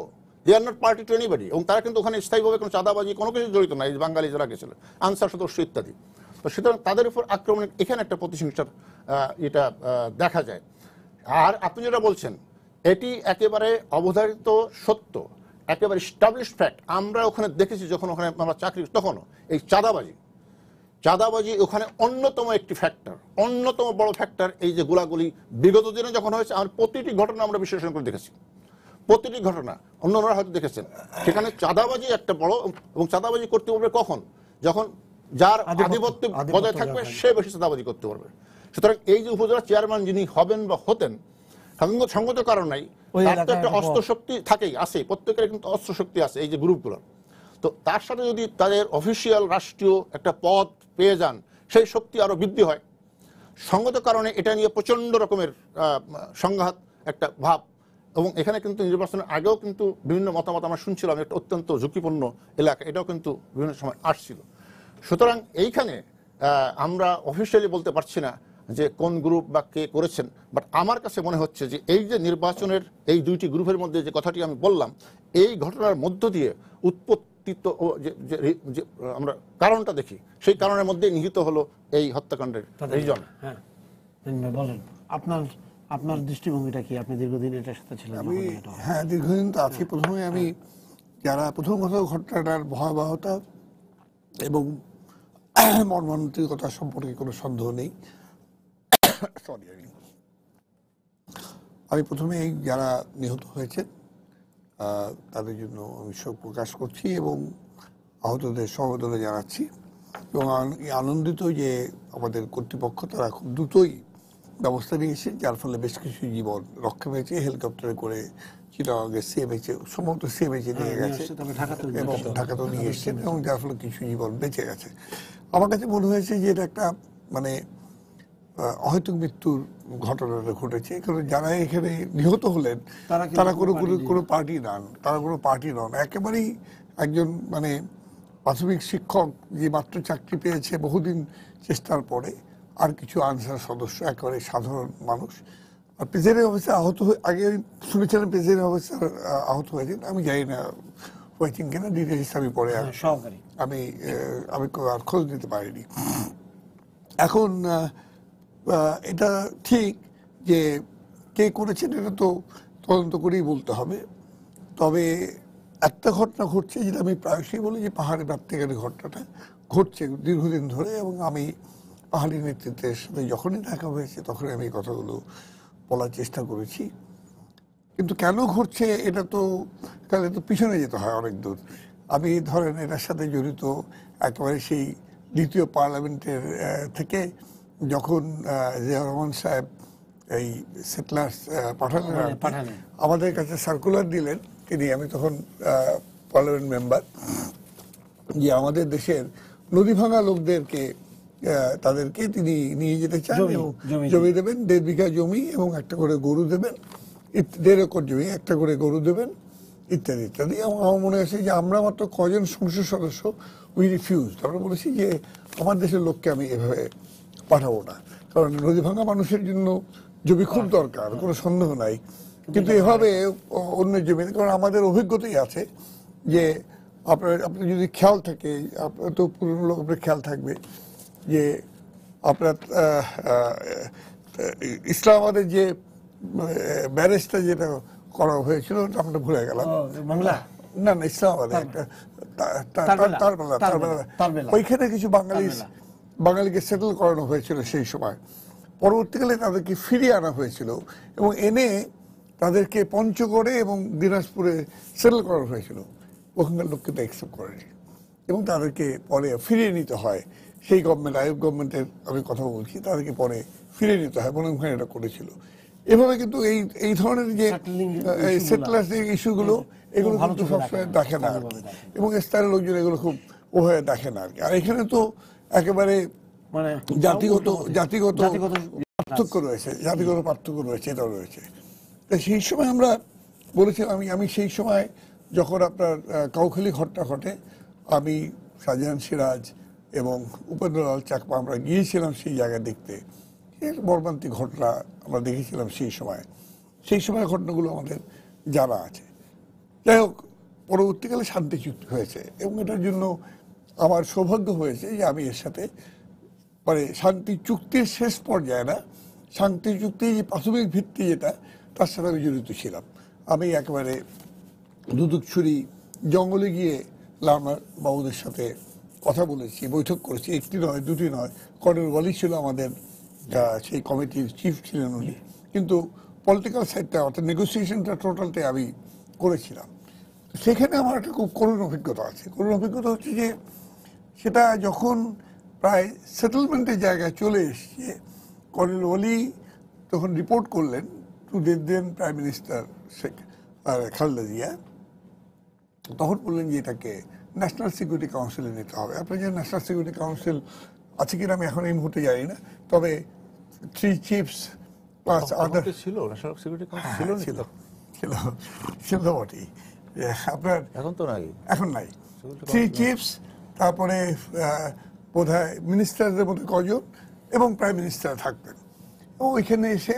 they are not party to anybody, এবং তারা কিন্তু ওখানে স্থায়ীভাবে কোনো চাঁদাবাজি কোনো কিছু জড়িত না, এই বাঙালি যারা গেছিল আনসার সদস্য ইত্যাদি। তো সুতরাং তাদের উপর আক্রমণ এখানে একটা প্রতিহিংসার এটা দেখা যায়। আর আপনি যেটা বলছেন এটি একেবারে অবধারিত সত্য, একেবারে স্টাবলিশড ফ্যাক্ট। আমরা ওখানে দেখেছি যখন ওখানে আমরা চাকরি, তখনও এই চাঁদাবাজি ওখানে অন্যতম একটি ফ্যাক্টর, অন্যতম বড় ফ্যাক্টর। এই যে গোলাগুলি বিগত দিনে যখন হয়েছে, আমার প্রতিটি ঘটনা আমরা বিশ্লেষণ করে দেখেছি, প্রতিটি ঘটনা অন্যরা হয়তো দেখেছেন, সেখানে চাঁদাবাজি একটা বড়। এবং চাঁদাবাজি করতে পারবে কখন? যখন যার আধিপত্য বজায় থাকবে সে বেশি চাঁদাবাজি করতে পারবে। সুতরাং এই যে উপজেলা চেয়ারম্যান যিনি হবেন বা হতেন, সঙ্গত কারণ নাই, তার তো একটা অস্ত্র শক্তি থাকেই, আছে, প্রত্যেকের কিন্তু অস্ত্র শক্তি আছে এই যে গ্রুপগুলোর। তো তার সাথে যদি তাদের অফিসিয়াল রাষ্ট্রীয় একটা পদ পেয়ে যান, সেই শক্তি আরো বৃদ্ধি হয়। সঙ্গত কারণে এটা নিয়ে প্রচন্ড রকমের সংঘাত একটা ভাব। এবং এখানে কিন্তু নির্বাচনের আগেও কিন্তু বিভিন্ন মতামত আমরা শুনছিলাম, একটা অত্যন্ত ঝুঁকিপূর্ণ এলাকা, এটাও কিন্তু বিভিন্ন সময় আসছিল। সুতরাং এইখানে আমরা অফিসিয়ালি বলতে পারছি না যে কোন গ্রুপ বা কে করেছেন, বাট আমার কাছে মনে হচ্ছে যে এই যে নির্বাচনের এই দুইটি গ্রুপের মধ্যে যে কথাটি আমি বললাম, এই ঘটনার মধ্য দিয়ে উৎপত্তিত যে আমরা কারণটা দেখি, সেই কারণের মধ্যে নিহিত হলো এই হত্যাকাণ্ডের রিজন। বলেন আপনার দৃষ্টিভঙ্গিটা কি? আপনি দীর্ঘদিন এটার সাথে ছিলেন। হ্যাঁ, দীর্ঘদিন তো আছি। প্রথমে আমি প্রথম কথা, ঘটনাটার ভয়াবহতা এবং মর্মান্তিকতা সম্পর্কে কোনো সন্দেহ নেই। আমি প্রথমে যারা নিহত হয়েছে তাদের জন্য আমি শোক প্রকাশ করছি এবং আহতদের সমবেদনা জানাচ্ছি। এবং আনন্দিত যে আমাদের কর্তৃপক্ষ তারা খুব দ্রুতই ব্যবস্থা নিয়েছে, যার ফলে বেশ কিছু জীবন রক্ষা পেয়েছে। হেলিকপ্টারে করে চিটাগাঙ্গে সিএমএইচে, সম্ভবত সিএমএইচে নিয়ে গেছে এবং ঢাকাতেও নিয়ে এসছেন, এবং যার ফলে কিছু জীবন বেঁচে গেছে। আমার কাছে মনে হয়েছে যে এটা একটা অহেতুক মৃত্যুর ঘটনাটা ঘটেছে, কারণ যারা এখানে নিহত হলেন তারা কোনো পার্টি নন, একেবারেই একজন প্রাথমিক শিক্ষক যে মাত্র চাকরি পেয়েছে বহুদিন চেষ্টার পরে, আর কিছু আনসার সদস্য একেবারে সাধারণ মানুষ। আর প্রেসিডেন্ট অফিসার আগে আমি শুনেছিলাম প্রেসিডেন্ট অফিসার আহত হয়েছেন, আমি জানি না হয়েছেন কিনা, ডিটেলস আমি পরে সহকারী আমি আর খোঁজ নিতে পারিনি। এখন এটা ঠিক যে কে করেছেন এটা তো তদন্ত করেই বলতে হবে। তবে একটা ঘটনা ঘটছে যেটা আমি প্রায়শই বলি, যে পাহাড়ি প্রাপ্তিকারী ঘটনাটা ঘটছে দীর্ঘদিন ধরে, এবং আমি পাহাড়ি নেতৃত্বের সাথে যখনই দেখা হয়েছে তখনই আমি এই কথাগুলো বলার চেষ্টা করেছি। কিন্তু কেন ঘটছে এটা তো তাহলে তো পিছনে যেতে হয় অনেক দূর। আমি ধরেন এটার সাথে জড়িত একেবারে সেই দ্বিতীয় পার্লামেন্টের থেকে যখন জিয়া রহমান সাহেব এই সেটলার্স পাঠালেন, আমাদের কাছে সার্কুলার দিলেন তিনি, আমি তখন পার্লামেন্ট মেম্বার, যে আমাদের দেশের নদী ভাঙা লোকদেরকে তাদেরকে তিনি নিয়ে যেতে চান, জমি দেবেন 1.5 বিঘা জমি এবং একটা করে গরু দেবেন, 1.5 একর জমি একটা করে গরু দেবেন, ইত্যাদি ইত্যাদি। আমার মনে আছে যে আমরা মাত্র কজন সংসদ সদস্য উই রিফিউজ। আমরা বলেছি যে আমার দেশের লোককে আমি এভাবে পাঠাবো না, কারণ নদী ভাঙা মানুষের জন্য জমি খুব দরকার, কোনো সন্দেহ নাই। কিন্তু এভাবে অন্য জমি, কারণ আমাদের অভিজ্ঞতাই আছে যে আপনার যদি খেয়াল থাকে, আপনার তো পুরনো লোক, আপনার খেয়াল থাকবে যে আপনার ইসলামাবাদের যে ব্যারেজটা যেটা করা হয়েছিল আমরা ভুলে গেলাম, বাংলা না না ইসলামাবাদে একটা ওইখানে কিছু বাঙালিকে সেটেল করানো হয়েছিল সেই সময়। পরবর্তীকালে তাদেরকে ফিরিয়ে আনা হয়েছিল এবং এনে তাদেরকে পঞ্চগড়ে এবং দিনাজপুরে সেটেল করানো হয়েছিল। ওখানকার লোক কিন্তু অ্যাকসেপ্ট করেনি এবং তাদেরকে পরে ফিরিয়ে নিতে হয়। সেই গভর্নমেন্ট, আইয়ুব গভর্নমেন্টের আমি কথা বলছি, তাদেরকে পরে ফিরিয়ে নিতে হয়, মনে হয় এটা করেছিল। এভাবে কিন্তু এই ধরনের যে সেটেলার্স ইস্যুগুলো, এগুলো কিন্তু সবসময় দেখে না, এবং স্থানীয় লোকজন এগুলো খুব ওভাবে দেখে না আর কি। আর এখানে তো একেবারে মানে জাতিগত পার্থক্য রয়েছে, এটাও রয়েছে। তো সেই সময় আমরা বলেছিলাম, আমি সেই সময় যখন আপনার কাউখালী ঘটনা ঘটে, আমি শাহজাহান সিরাজ এবং উপেন্দ্রলাল চাকমা আমরা গিয়েছিলাম সেই জায়গা দেখতে। মর্মান্তিক ঘটনা আমরা দেখেছিলাম সেই সময় ঘটনাগুলো আমাদের জানা আছে। যাই হোক, পরবর্তীকালে শান্তি চুক্তি হয়েছে এবং এটার জন্য আমার সৌভাগ্য হয়েছে যে আমি এর সাথে মানে শান্তি চুক্তির শেষ পর্যায়ে না, শান্তি চুক্তির যে প্রাথমিক ভিত্তি যেটা, তার সাথে আমি জড়িত ছিলাম। আমি একেবারে দুদুকছড়ি জঙ্গলে গিয়ে লামার বাবুদের সাথে কথা বলেছি, বৈঠক করেছি, একটি নয় দুটি নয়। কর্নেল ওয়ালি ছিল আমাদের সেই কমিটির চিফ ছিলেন উনি, কিন্তু পলিটিক্যাল সাইডটা অর্থাৎ নেগোসিয়েশনটা টোটালটাই আমি করেছিলাম। সেখানে আমার একটা খুব করুণ অভিজ্ঞতা আছে। করুণ অভিজ্ঞতা হচ্ছে যে সেটা যখন প্রায় সেটেলমেন্টের জায়গায় চলে এসছে, কর্নেল ওয়ালি তখন রিপোর্ট করলেন to then prime minister Sheikh Khaleda Zia, তখন বললেন যে এটাকে ন্যাশনাল সিকিউরিটি কাউন্সিলে নিতে হবে। আপনার যে ন্যাশনাল সিকিউরিটি কাউন্সিল আছে কিনা আমি এখন এই মুহূর্তে জানি না, তবে 3 চিফস প্লাস আদার ছিল ন্যাশনাল সিকিউরিটি কাউন্সিল ছিল বটেই। আপনার এখন তো নাই, এখন নাই। 3 চিফস, তারপরে বোধহয় মিনিস্টারদের মধ্যে কজন এবং প্রাইম মিনিস্টার থাকবেন। এবং ওইখানে এসে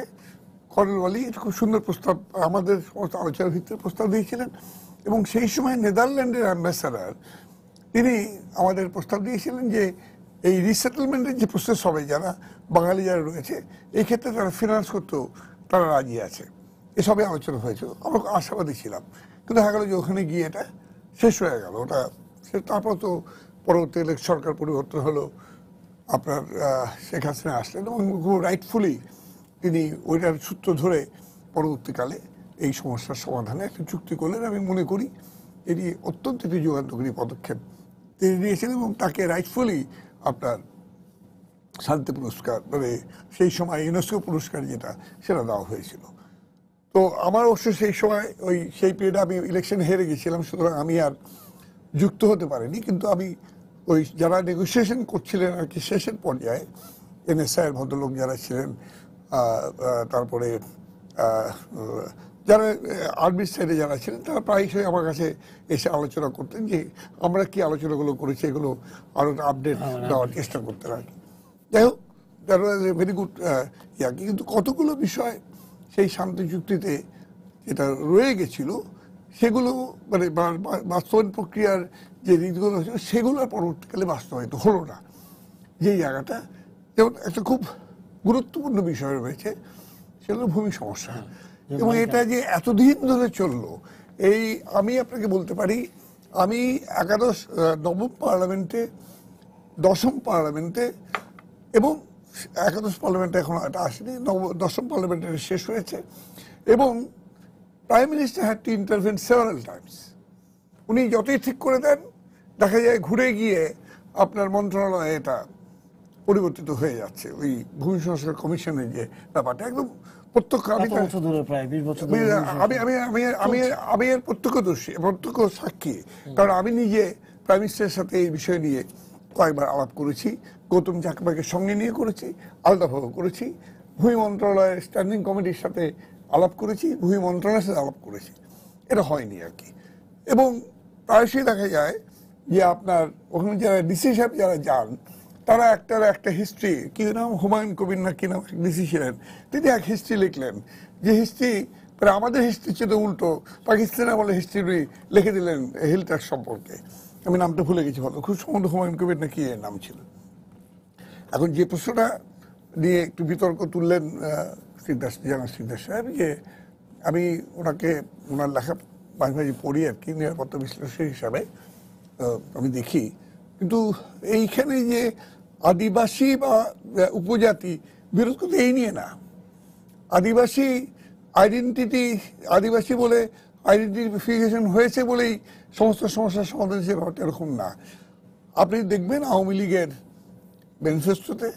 কর্নেল ওয়ালি খুব সুন্দর প্রস্তাব, আমাদের সমস্ত আলোচনার ভিত্তিতে প্রস্তাব দিয়েছিলেন। এবং সেই সময় নেদারল্যান্ডের অ্যাম্বাসাডার তিনি আমাদের প্রস্তাব দিয়েছিলেন যে এই রিসেটেলমেন্টের যে প্রসেস হবে, যারা বাঙালি যারা রয়েছে এই ক্ষেত্রে তারা ফিনান্স করতেও তারা রাজি আছে। এসবই আলোচনা হয়েছিল, আমরা আশাবাদী ছিলাম। কিন্তু দেখা গেল যে ওখানে গিয়ে এটা শেষ হয়ে গেল। ওটা তারপর তো পরবর্তীকালে সরকার পরিবর্তন হলো, আপনার শেখ হাসিনা আসলেন এবং খুব রাইটফুলি তিনি ওইটার সূত্র ধরে পরবর্তীকালে এই সমস্যার সমাধানে একটা চুক্তি করলেন। আমি মনে করি এটি অত্যন্ত একটি যুগান্তকারী পদক্ষেপ তিনি নিয়েছিলেন এবং তাকে রাইটফুলি আপনার শান্তি পুরস্কার, মানে সেই সময় ইউনেস্কো পুরস্কার যেটা, সেটা দেওয়া হয়েছিল। তো আমার অবশ্য সেই সময় সেই পিরিয়ডে আমি ইলেকশন হেরে গেছিলাম, সুতরাং আমি আর যুক্ত হতে পারিনি। কিন্তু আমি যারা নেগোসিয়েশন করছিলেন আর কি শেষের পর্যায়ে, এনএসআইয়ের ভদ্রলোক যারা ছিলেন, তারপরে যারা আর্মির সাইডে যারা ছিলেন, তারা প্রায়শই আমার কাছে এসে আলোচনা করতেন যে আমরা কি আলোচনাগুলো করেছি এগুলো আরও আপডেট দেওয়ার চেষ্টা করতেন আর কি। যাই হোক, that was a very good ইয়ার্কি। কিন্তু কতগুলো বিষয় সেই শান্তি চুক্তিতে যেটা রয়ে গেছিল সেগুলো মানে বাস্তবায়ন প্রক্রিয়ার যে রীতিগুলো ছিল সেগুলো পরবর্তীকালে বাস্তবায়িত হলো না। যেই জায়গাটা যেমন একটা খুব গুরুত্বপূর্ণ বিষয় রয়েছে সেগুলো ভূমি সমস্যা, এবং এটা যে এতদিন ধরে চললো, এই আমি আপনাকে বলতে পারি আমি নবম পার্লামেন্টে, দশম পার্লামেন্টে এবং একাদশ পার্লামেন্টে এখন এটা আসেনি, দশম পার্লামেন্টে শেষ হয়েছে, এবং prime minister had to intervene several Times. উনি যতই ঠিক করে দেন দেখা যায় ঘুরে গিয়ে আপনার মন্ত্রণালয়ে এটা পরিবর্তিত হয়ে যাচ্ছে। ওই ভূমি সংস্কার কমিশনের যে ব্যাপারটা একদম প্রত্যক্ষ, আমি এর প্রত্যক্ষদর্শী, প্রত্যক্ষ সাক্ষী, কারণ আমি নিজে প্রাইম মিনিস্টারের সাথে এই বিষয় নিয়ে কয়েকবার আলাপ করেছি, গৌতম চাকমাকে সঙ্গে নিয়ে করেছি, আলাদাভাবে করেছি, ভূমি মন্ত্রণালয়ের স্ট্যান্ডিং কমিটির সাথে আলাপ করেছি, ভূমি মন্ত্রণালয়ের সাথে আলাপ করেছি, এটা হয়নি আর কি। এবং প্রায়শই দেখা যায় যে আপনার ওখানে যারা ডিসি সাহেব যারা যান তারা একটা হিস্ট্রি, কি নাম হুমায়ুন কবির না কি নাম ডিসি ছিলেন, তিনি এক হিস্ট্রি লিখলেন, যে হিস্ট্রি আমাদের হিস্ট্রি ছিল উল্টো, পাকিস্তান আমলে হিস্ট্রি লিখে দিলেন হিল ট্যাক্স সম্পর্কে, আমি নামটা ভুলে গেছি, ভালো খুব সম্বন্ধে হুমায়ুন কবির না কি এর নাম ছিল। এখন যে প্রশ্নটা নিয়ে একটু বিতর্ক তুললেন জানার সিকদার সাহেব, যে আমি ওনার লেখা মাঝে মাঝে পড়ি আর কি, নিরাপত্তা বিশ্লেষক হিসাবে আমি দেখি, কিন্তু এইখানে যে আদিবাসী বা উপজাতি বিরোধ কিন্তু এই নিয়ে না, আদিবাসী আদিবাসী বলে আইডেন্টিফিকেশন হয়েছে বলেই সমস্ত সমস্যার সমাধান হিসেবে এরকম না। আপনি দেখবেন আওয়ামী লীগের ম্যানিফেস্টোতে,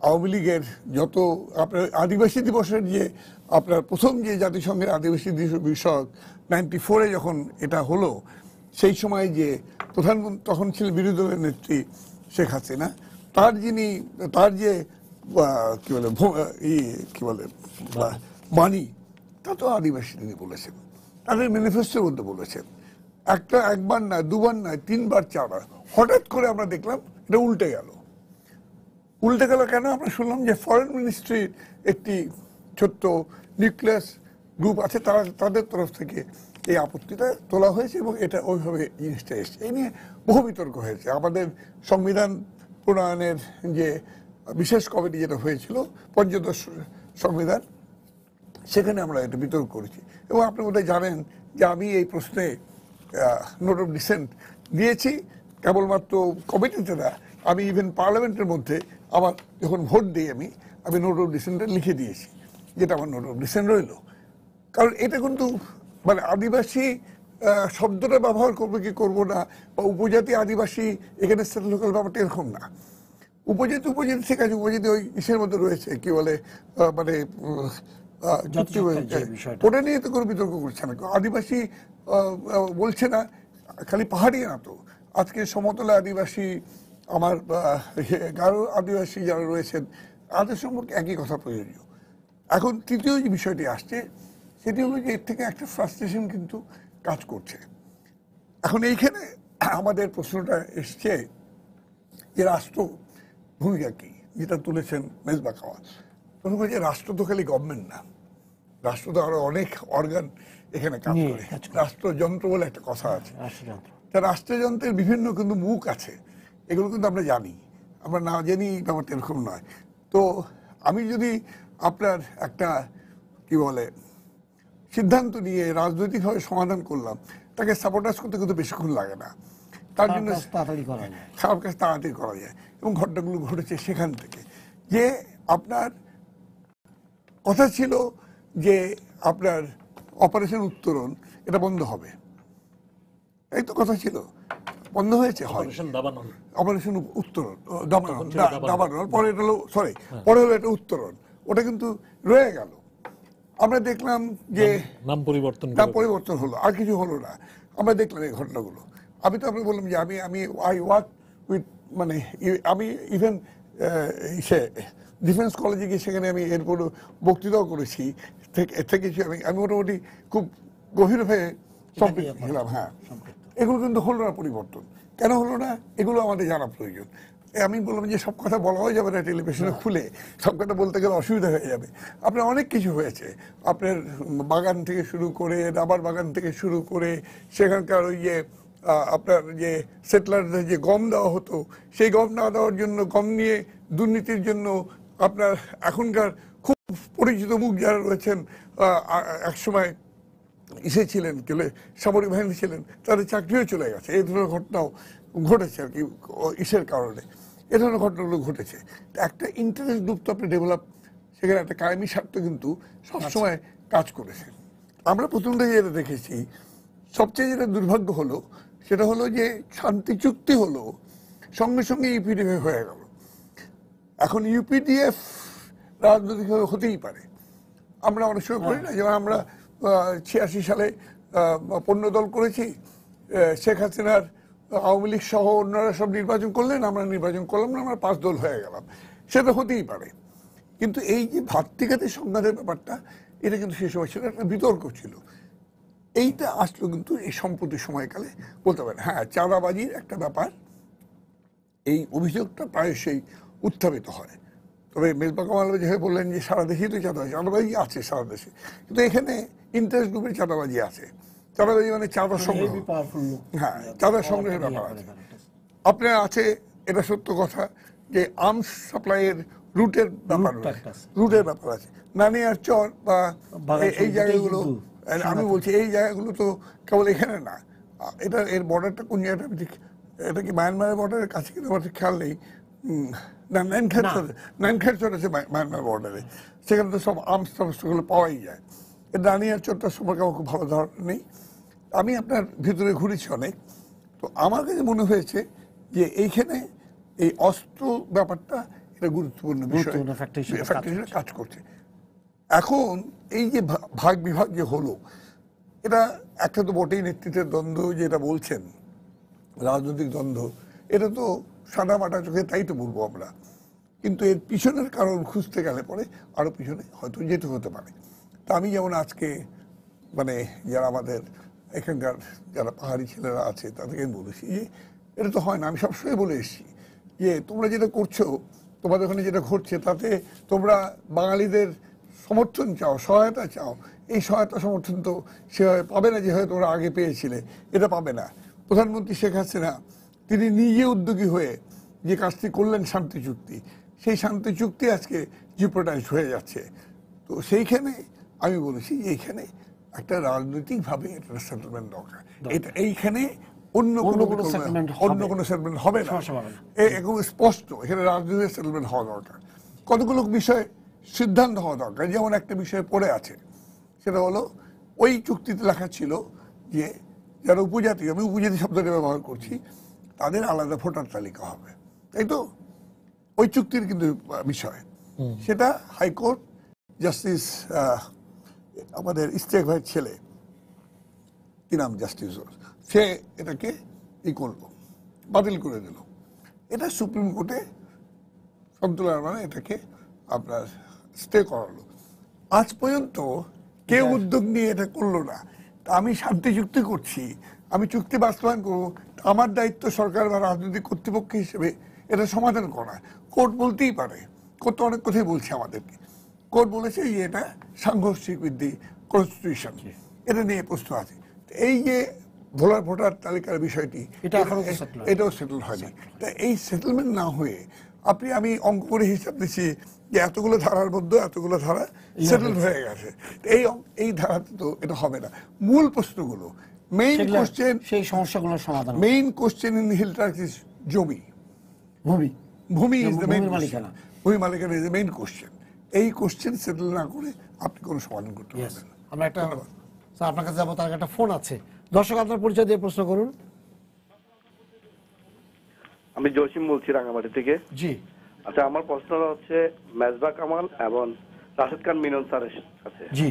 আওয়ামী লীগের যত আপনার আদিবাসী দিবসের যে আপনার প্রথম যে জাতিসংঘের আদিবাসী বিষয়ক 94-এ যখন এটা হলো, সেই সময় যে প্রধানমন্ত্রী তখন ছিলেন বিরোধী দলের নেত্রী শেখ হাসিনা, তার যে কি বলে বাণী, তা তো আদিবাসী তিনি বলেছেন, তাদের ম্যানিফেস্টোর মধ্যে বলেছেন, একবার না, দুবার না, তিনবার, চারবার। হঠাৎ করে আমরা দেখলাম এটা উল্টে গেল কেন? আমরা শুনলাম যে ফরেন মিনিস্ট্রির একটি ছোট্ট নিউক্লিয়াস গ্রুপ আছে, তাদের তরফ থেকে এই আপত্তিটা তোলা হয়েছে, এবং এটা ওইভাবে জিনিসটা এসছে। এই নিয়ে বহু বিতর্ক হয়েছে। আমাদের সংবিধান প্রণয়নের যে বিশেষ কমিটি যেটা হয়েছিল, পঞ্চদশ সংবিধান, সেখানে আমরা এটা বিতর্ক করেছি। এবং আপনি বোধহয় জানেন যে আমি এই প্রশ্নে নোট অফ ডিসেন্ট দিয়েছি, কেবলমাত্র কমিটিতে না, আমি ইভেন পার্লামেন্টের মধ্যে আমার যখন ভোট দিই আমি নোট অফ ডিসেন্টটা লিখে দিয়েছি, যেটা আমার নোট অফ ডিসেন্ট রইল। কারণ এটা কিন্তু মানে আদিবাসী শব্দটা ব্যবহার করবো কি করবো না, বা উপজাতি আদিবাসী এখানে সেটেল লোকাল ব্যাপারটা এরকম না। উপজাতি ঠিক আছে, উপজাতি ওই ইসের মধ্যে রয়েছে, কি বলে মানে ওটা নিয়ে তো কোনো বিতর্ক করছে না। আদিবাসী বলছে না, খালি পাহাড়ি না তো, আজকে সমতলে আদিবাসী, আমার গারো আদিবাসী যারা রয়েছেন, তাদের সম্পর্কে একই কথা প্রয়োজনীয়। এখন তৃতীয় যে বিষয়টি আসছে সেটি হলো যে এর থেকে একটা ফ্রাস্ট্রেশন কিন্তু কাজ করছে। এখন এইখানে আমাদের প্রশ্নটা এসছে যে রাষ্ট্র ভূমিকা কি, যেটা তুলেছেন মেজবা খাওয়া। প্রথম যে রাষ্ট্র তো খালি গভর্নমেন্ট না, রাষ্ট্র তো আরো অনেক অর্গান এখানে কাজ করে। রাষ্ট্রযন্ত্র বলে একটা কথা আছে, রাষ্ট্রযন্ত্রের বিভিন্ন কিন্তু মুখ আছে, এগুলো কিন্তু আমরা জানি, আমরা না জানি ব্যাপারটা এরকম নয়। তো আমি যদি আপনার একটা কি বলে সিদ্ধান্ত নিয়ে রাজনৈতিকভাবে সমাধান করলাম, তাকে সাপোর্টাইজ করতে কিন্তু বেশিক্ষণ লাগে না, তার জন্য খারাপ কাজ তাড়াতাড়ি করা যায়। এবং ঘটনাগুলো ঘটেছে সেখান থেকে, যে আপনার কথা ছিল যে আপনার অপারেশন উত্তরণ এটা বন্ধ হবে, এই তো কথা ছিল, বন্ধ হয়েছে। অপারেশন উত্তরণ দাবানল, পরে এটা হলো পরে হলো এটা উত্তরণ, ওটা কিন্তু রয়ে গেল। আমরা দেখলাম যে নাম পরিবর্তন হলো, আর কিছু হলো না। আমরা দেখলাম এই ঘটনাগুলো। আমি তো আপনি বললাম যে আমি আই ওয়ার্ক উইথ, মানে আমি ইভেন ডিফেন্স কলেজে গিয়ে সেখানে আমি এরপর বক্তৃতাও করেছি, থেকেছি আমি মোটামুটি খুব গভীরভাবে সম্পৃক্ত ছিলাম। হ্যাঁ, এগুলো কিন্তু হলো না পরিবর্তন। কেন হলো না এগুলো আমাদের জানা প্রয়োজন। আমি বললাম যে সব কথা বলাও যাবে না টেলিভিশনে খুলে, সব কথা বলতে গেলে অসুবিধা হয়ে যাবে। আপনার অনেক কিছু হয়েছে, আপনার বাগান থেকে শুরু করে, রাবার বাগান থেকে শুরু করে, সেখানকার ওই যে আপনার যে সেটলারদের যে গম দেওয়া হতো, সেই গম না দেওয়ার জন্য, গম নিয়ে দুর্নীতির জন্য আপনার এখনকার খুব পরিচিত মুখ যারা রয়েছেন, একসময় ছিলেন গেলে সামরিক বাহিনী ছিলেন, তাদের চাকরিও চলে গেছে। এই ধরনের ঘটনাও ঘটেছে আর কি কারণে, এ ধরনের ঘটনাগুলো ঘটেছে। একটা ইন্টারেস্ট গ্রুপ তো আপনি ডেভেলপ, সেখানে একটা কায়েমি স্বার্থ কিন্তু সবসময় কাজ করেছে। আমরা প্রথম থেকে যেটা দেখেছি, সবচেয়ে যেটা দুর্ভাগ্য হলো সেটা হলো যে শান্তি চুক্তি হলো, সঙ্গে সঙ্গে ইউপিডিএফ হয়ে গেল। এখন ইউপিডিএফ রাজনৈতিক হতেই পারে, আমরা অনেক সময় করি না, যেমন আমরা 86 সালে পণ্যদল করেছি, শেখ হাসিনার আওয়ামী লীগ সহ অন্যরা সব নির্বাচন করলেন, আমরা নির্বাচন করলাম না, আমরা 5 দল হয়ে গেলাম, সেটা হতেই পারে। কিন্তু এই যে ভাতৃঘাতী সংঘাতের ব্যাপারটা, এটা কিন্তু সেই সময় ছিল একটা বিতর্ক ছিল। এইটা আসলো কিন্তু এই সম্প্রতি সময়কালে বলতে পারেন। হ্যাঁ, চাঁদাবাজির একটা ব্যাপার, এই অভিযোগটা প্রায়শই উত্থাপিত হয়। তবে মেজবা কামাল যেভাবে বললেন যে সারা দেশেই তো চাঁদাবাজি আছে সারা দেশে, কিন্তু এখানে ইন্টারেস্ট গ্রুপের চাঁদাবাজি আছে। চাঁদাবাজি মানে চাঁদা সংগ্রহ, হ্যাঁ, চাঁদা সংগ্রহের ব্যাপার আছে। আপনার আছে, এটা সত্য কথা, যে আর্মস সাপ্লাইয়ের রুটের ব্যাপার আছে। নানিয়ার চর বা এই জায়গাগুলো, আমি বলছি এই জায়গাগুলো তো কেবল এখানে না, এটা এর বর্ডারটা কোন জায়গাটা, এটা কি মায়ানমারের বর্ডারের কাছে কিনা আমার ঠিক খেয়াল নেই। না, নাইনখার চর আছে মায়ানমার বর্ডারে, সেখানে তো সব আর্মস টার্মসগুলো পাওয়াই যায়। নানিয়ার চরটার সম্পর্কে আমার খুব ভালো ধারণা নেই, আমি আপনার ভিতরে ঘুরেছি অনেক। তো আমার কাছে মনে হয়েছে যে এইখানে এই অস্ত্র ব্যাপারটা এটা গুরুত্বপূর্ণ বিষয়, ফ্যাক্টর কাজ করছে। এখন এই যে ভাগ বিভাগ যে হলো, এটা একটা তো বটেই নেতৃত্বের দ্বন্দ্ব, যেটা বলছেন রাজনৈতিক দ্বন্দ্ব, এটা তো সাদা মাটা চোখে, তাই তো বলবো আমরা। কিন্তু এর পিছনের কারণ খুঁজতে গেলে পরে আরো পিছনে হয়তো যেতে হতে পারে। তা আমি যেমন আজকে মানে যারা আমাদের এখানকার যারা পাহাড়ি ছেলেরা আছে তাদেরকে আমি বলেছি যে এটা তো হয় না, আমি সবসময় বলে এসেছি যে তোমরা যেটা করছো, তোমাদের ওখানে যেটা ঘটছে, তাতে তোমরা বাঙালিদের সমর্থন চাও, সহায়তা চাও। এই সহায়তা সমর্থন তো সেভাবে পাবে না যেভাবে তোমরা আগে পেয়েছিলে, এটা পাবে না। প্রধানমন্ত্রী শেখ হাসিনা তিনি নিজে উদ্যোগী হয়ে যে কাজটি করলেন শান্তি চুক্তি, সেই শান্তি চুক্তি আজকে জিওপোটাইজড হয়ে যাচ্ছে। তো সেইখানে আমি বলেছি যে এইখানে একটা রাজনৈতিকভাবে এটা সেটেলমেন্ট দরকার। এটা এইখানে অন্য কোনো সেটেলমেন্ট হবে না, একদম স্পষ্ট এখানে রাজনৈতিক সেটেলমেন্ট হওয়া দরকার। কতগুলো বিষয় সিদ্ধান্ত হওয়া দরকার। যেমন একটা বিষয় পড়ে আছে, সেটা হলো ওই চুক্তিতে লেখা ছিল যে যারা উপজাতি, আমি উপজাতি শব্দটা ব্যবহার করছি, তাদের আলাদা ভোটার তালিকা হবে, তাই তো? ওই চুক্তির কিন্তু বিষয় সেটা হাইকোর্ট জাস্টিস আমাদের ইস্তেক ভাইয়ের ছেলে, কি নাম, জাস্টিস, সে এটাকে করলো, বাতিল করে দিল। এটা সুপ্রিম কোর্টে সন্তুলার মানে এটাকে আপনার স্টে করালো। আজ পর্যন্ত কেউ উদ্যোগ নিয়ে এটা করলো না। আমি শান্তি চুক্তি করছি, আমি চুক্তি বাস্তবায়ন করবো, আমার দায়িত্ব সরকার বা রাজনৈতিক কর্তৃপক্ষ হিসেবে এটা সমাধান করা। কোর্ট বলতেই পারে, কোর্ট অনেক কথাই বলছে আমাদেরকে। কোর্ট বলেছে যে এটা সাংঘর্ষিক উইথ দি কনস্টিটিউশন, এটা নিয়ে প্রশ্ন আছে। এই যে ভোটার তালিকার বিষয়টি, এটাও সেটেল হয়নি। তা এই সেটেলমেন্ট না হয়ে আমি অঙ্ক করে হিসাব দিচ্ছি যে এতগুলো ধারার মধ্যে এতগুলো ধারা সেটেল হয়ে গেছে, এই ধারাতে তো এটা হবে না। মূল প্রশ্নগুলো, মেইন কোশ্চেন, সেই সমস্যাগুলোর সমাধান, মেইন কোশ্চেন ইন হিলট্রাক ইজ ভূমি ইজ দ্য মেইন মালিকানা, ভূমি মালিকানা ইজ দ্য মেইন কোশ্চেন। এই কোশ্চেন সেটেল না করে আপনি কোনো সমাধান করতে পারবেন না। আমরা একটা স্যার আপনার কাছে যাবো, তার একটা ফোন আছে। দর্শক, আপনার পরিচয় দিয়ে প্রশ্ন করুন। আমি জসিম বলছি রাঙামাটি থেকে। জি, আচ্ছা, আমার প্রশ্নটা হচ্ছে মেজবা কামাল এবং রাশেদ খান মিনন স্যারের কাছে। জি,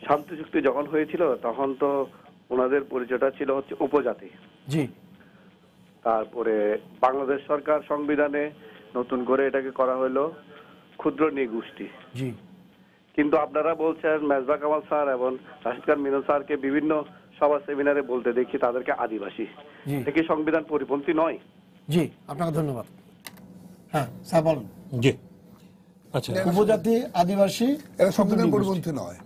শান্তি চুক্তি যখন হয়েছিল তখন তো ওনাদের পরিচয়টা ছিল হচ্ছে উপজাতি। জি, তারপরে বাংলাদেশ সরকার সংবিধানে নতুন করে এটাকে করা হলো ক্ষুদ্র নৃগোষ্ঠী। জি, কিন্তু আপনারা বলছেন মেজবা কামাল স্যার এবং রাশেদ খান মিনন স্যারকে বিভিন্ন সভা সেমিনারে বলতে দেখি তাদেরকে আদিবাসী। এটা কি সংবিধান পরিপন্থী নয়? জি, আপনাকে ধন্যবাদ। হ্যাঁ স্যার বলুন। জি, আচ্ছা, উপজাতি, আদিবাসী, এটা সংবিধান ক্ষুদ্র পরিপন্থী নয়।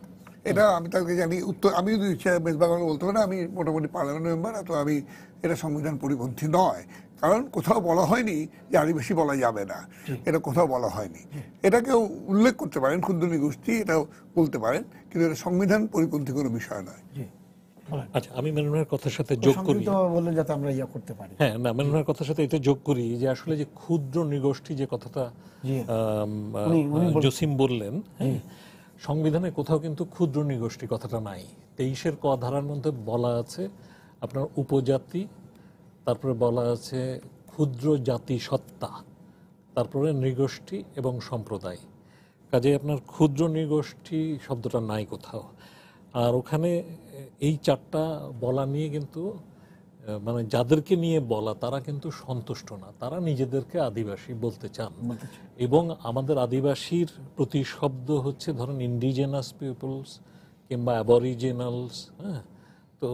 এটা আমি তাকে জানি উত্তর, আমি যদি বেশবাগান বলতে পারি, আমি মোটামুটি পার্লামেন্ট মেম্বার, তো আমি এটা সংবিধান পরিপন্থী নয়, কারণ কোথাও বলা হয়নি যে আদিবাসী বলা যাবে না, এটা কোথাও বলা হয়নি। এটা কেউ উল্লেখ করতে পারেন, ক্ষুদ্র নৃগোষ্ঠী এটাও বলতে পারেন, কিন্তু এটা সংবিধান পরিপন্থী কোনো বিষয় নয়। আচ্ছা, আমি মেননের কথার সাথে যোগ করি, বললেন যাতে আমরা ইয়া করতে পারি। হ্যাঁ না, মেননের কথার সাথে এটা যোগ করি যে আসলে যে ক্ষুদ্র নৃগোষ্ঠী যে কথাটা জসিম বললেন, হ্যাঁ, সংবিধানে কোথাও কিন্তু ক্ষুদ্র নৃগোষ্ঠী কথাটা নাই। 23-এর ক ধারার মধ্যে বলা আছে আপনার উপজাতি, তারপরে বলা আছে ক্ষুদ্র জাতি সত্তা, তারপরে নৃগোষ্ঠী এবং সম্প্রদায়। কাজে আপনার ক্ষুদ্র নৃগোষ্ঠী শব্দটা নাই কোথাও। আর ওখানে এই চারটা বলা নিয়ে কিন্তু মানে যাদেরকে নিয়ে বলা তারা কিন্তু সন্তুষ্ট না, তারা নিজেদেরকে আদিবাসী বলতে চান। এবং আমাদের আদিবাসীর প্রতিশব্দ হচ্ছে ধরেন ইন্ডিজেনাস পিপলস কিংবা অ্যাবরিজিনালস, হ্যাঁ। তো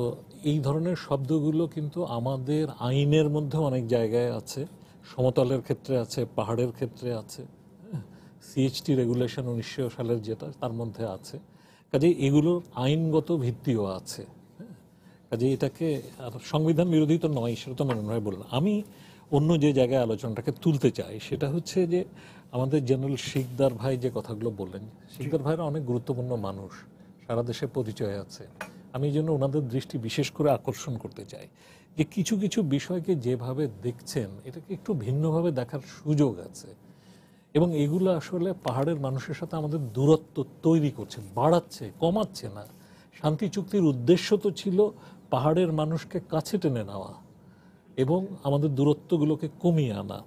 এই ধরনের শব্দগুলো কিন্তু আমাদের আইনের মধ্যে অনেক জায়গায় আছে, সমতলের ক্ষেত্রে আছে, পাহাড়ের ক্ষেত্রে আছে, সিএইচটি রেগুলেশন 1900 সালের যেটা তার মধ্যে আছে। কাজে এগুলোর আইনগত ভিত্তিও আছে। কাজে এটাকে আর সংবিধান বিরোধী তো নয়, সেটা তো মনে হয় বললাম। আমি অন্য যে জায়গায় আলোচনাটাকে তুলতে চাই সেটা হচ্ছে যে আমাদের জেনারেল শিকদার ভাই যে কথাগুলো বললেন, শিকদার ভাইরা অনেক গুরুত্বপূর্ণ মানুষ, সারা দেশে পরিচয় আছে। আমি এই জন্য ওনাদের দৃষ্টি বিশেষ করে আকর্ষণ করতে চাই যে কিছু কিছু বিষয়কে যেভাবে দেখছেন এটাকে একটু ভিন্নভাবে দেখার সুযোগ আছে। এবং এগুলো আসলে পাহাড়ের মানুষের সাথে আমাদের দূরত্ব তৈরি করছে, বাড়াচ্ছে, কমাচ্ছে না। শান্তি চুক্তির উদ্দেশ্য তো ছিল পাহাড়ের মানুষকে কাছে টেনে নেওয়া এবং আমাদের দূরত্বগুলোকে কমিয়ে আনা।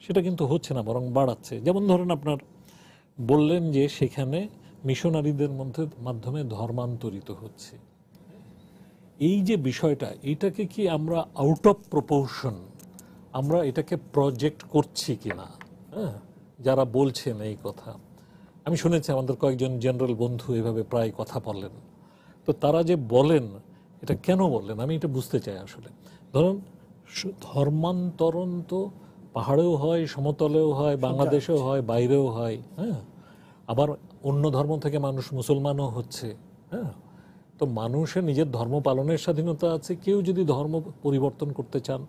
সেটা কিন্তু হচ্ছে না, বরং বাড়াচ্ছে। যেমন ধরেন আপনার বললেন যে সেখানে মিশনারিদের মাধ্যমে ধর্মান্তরিত হচ্ছে। এই যে বিষয়টা, এটাকে কি আমরা আউট অফ প্রপোর্শন আমরা এটাকে প্রজেক্ট করছি কিনা, হ্যাঁ, যারা বলছেন এই কথা। আমি শুনেছি আমাদের কয়েকজন জেনারেল বন্ধু এভাবে প্রায় কথা বলেন। তো তারা যে বলেন এটা কেন বললেন আমি এটা বুঝতে চাই আসলে। ধরুন ধর্মান্তরণ তো পাহাড়েও হয়, সমতলেও হয়, বাংলাদেশেও হয়, বাইরেও হয়, হ্যাঁ। আবার অন্য ধর্ম থেকে মানুষ মুসলমানও হচ্ছে, হ্যাঁ। তো মানুষের নিজের ধর্ম পালনের স্বাধীনতা আছে, কেউ যদি ধর্ম পরিবর্তন করতে চান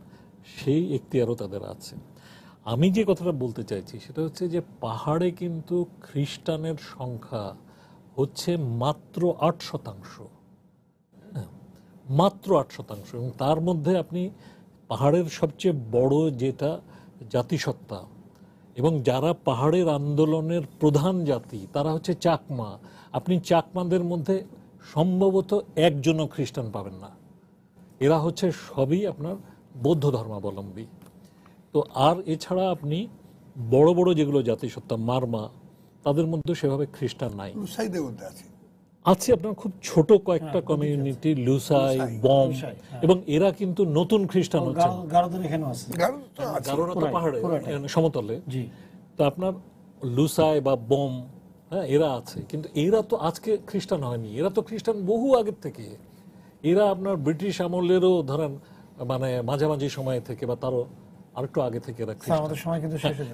সেই এখতিয়ারও তাদের আছে। আমি যে কথাটা বলতে চাইছি সেটা হচ্ছে যে পাহাড়ে কিন্তু খ্রিস্টানের সংখ্যা হচ্ছে মাত্র 8%, মাত্র 8%। এবং তার মধ্যে আপনি পাহাড়ের সবচেয়ে বড় যেটা জাতিসত্তা এবং যারা পাহাড়ের আন্দোলনের প্রধান জাতি তারা হচ্ছে চাকমা। আপনি চাকমাদের মধ্যে সম্ভবত একজনও খ্রিস্টান পাবেন না, এরা হচ্ছে সবই আপনার বৌদ্ধ ধর্মাবলম্বী। তো আর এছাড়া আপনি বড় বড় যেগুলো জাতিসত্তা মারমা তাদের মধ্যে সেভাবে খ্রিস্টান নাই। লুসাইদের মধ্যে আছে, আছে আপনার খুব ছোট কয়েকটা কমিউনিটি, লুসাই, বম, এবং এরা কিন্তু নতুন খ্রিস্টান হচ্ছে। গারোরা তো পাহাড়ে সমতলে, তো আপনার লুসাই বা বম, হ্যাঁ, এরা আছে। কিন্তু এরা তো আজকে খ্রিস্টান হয়নি, এরা তো খ্রিস্টান বহু আগের থেকে। এরা আপনার ব্রিটিশ আমলেরও ধরেন মানে মাঝামাঝি সময় থেকে বা তারও আরেকটু আগে থেকে এরা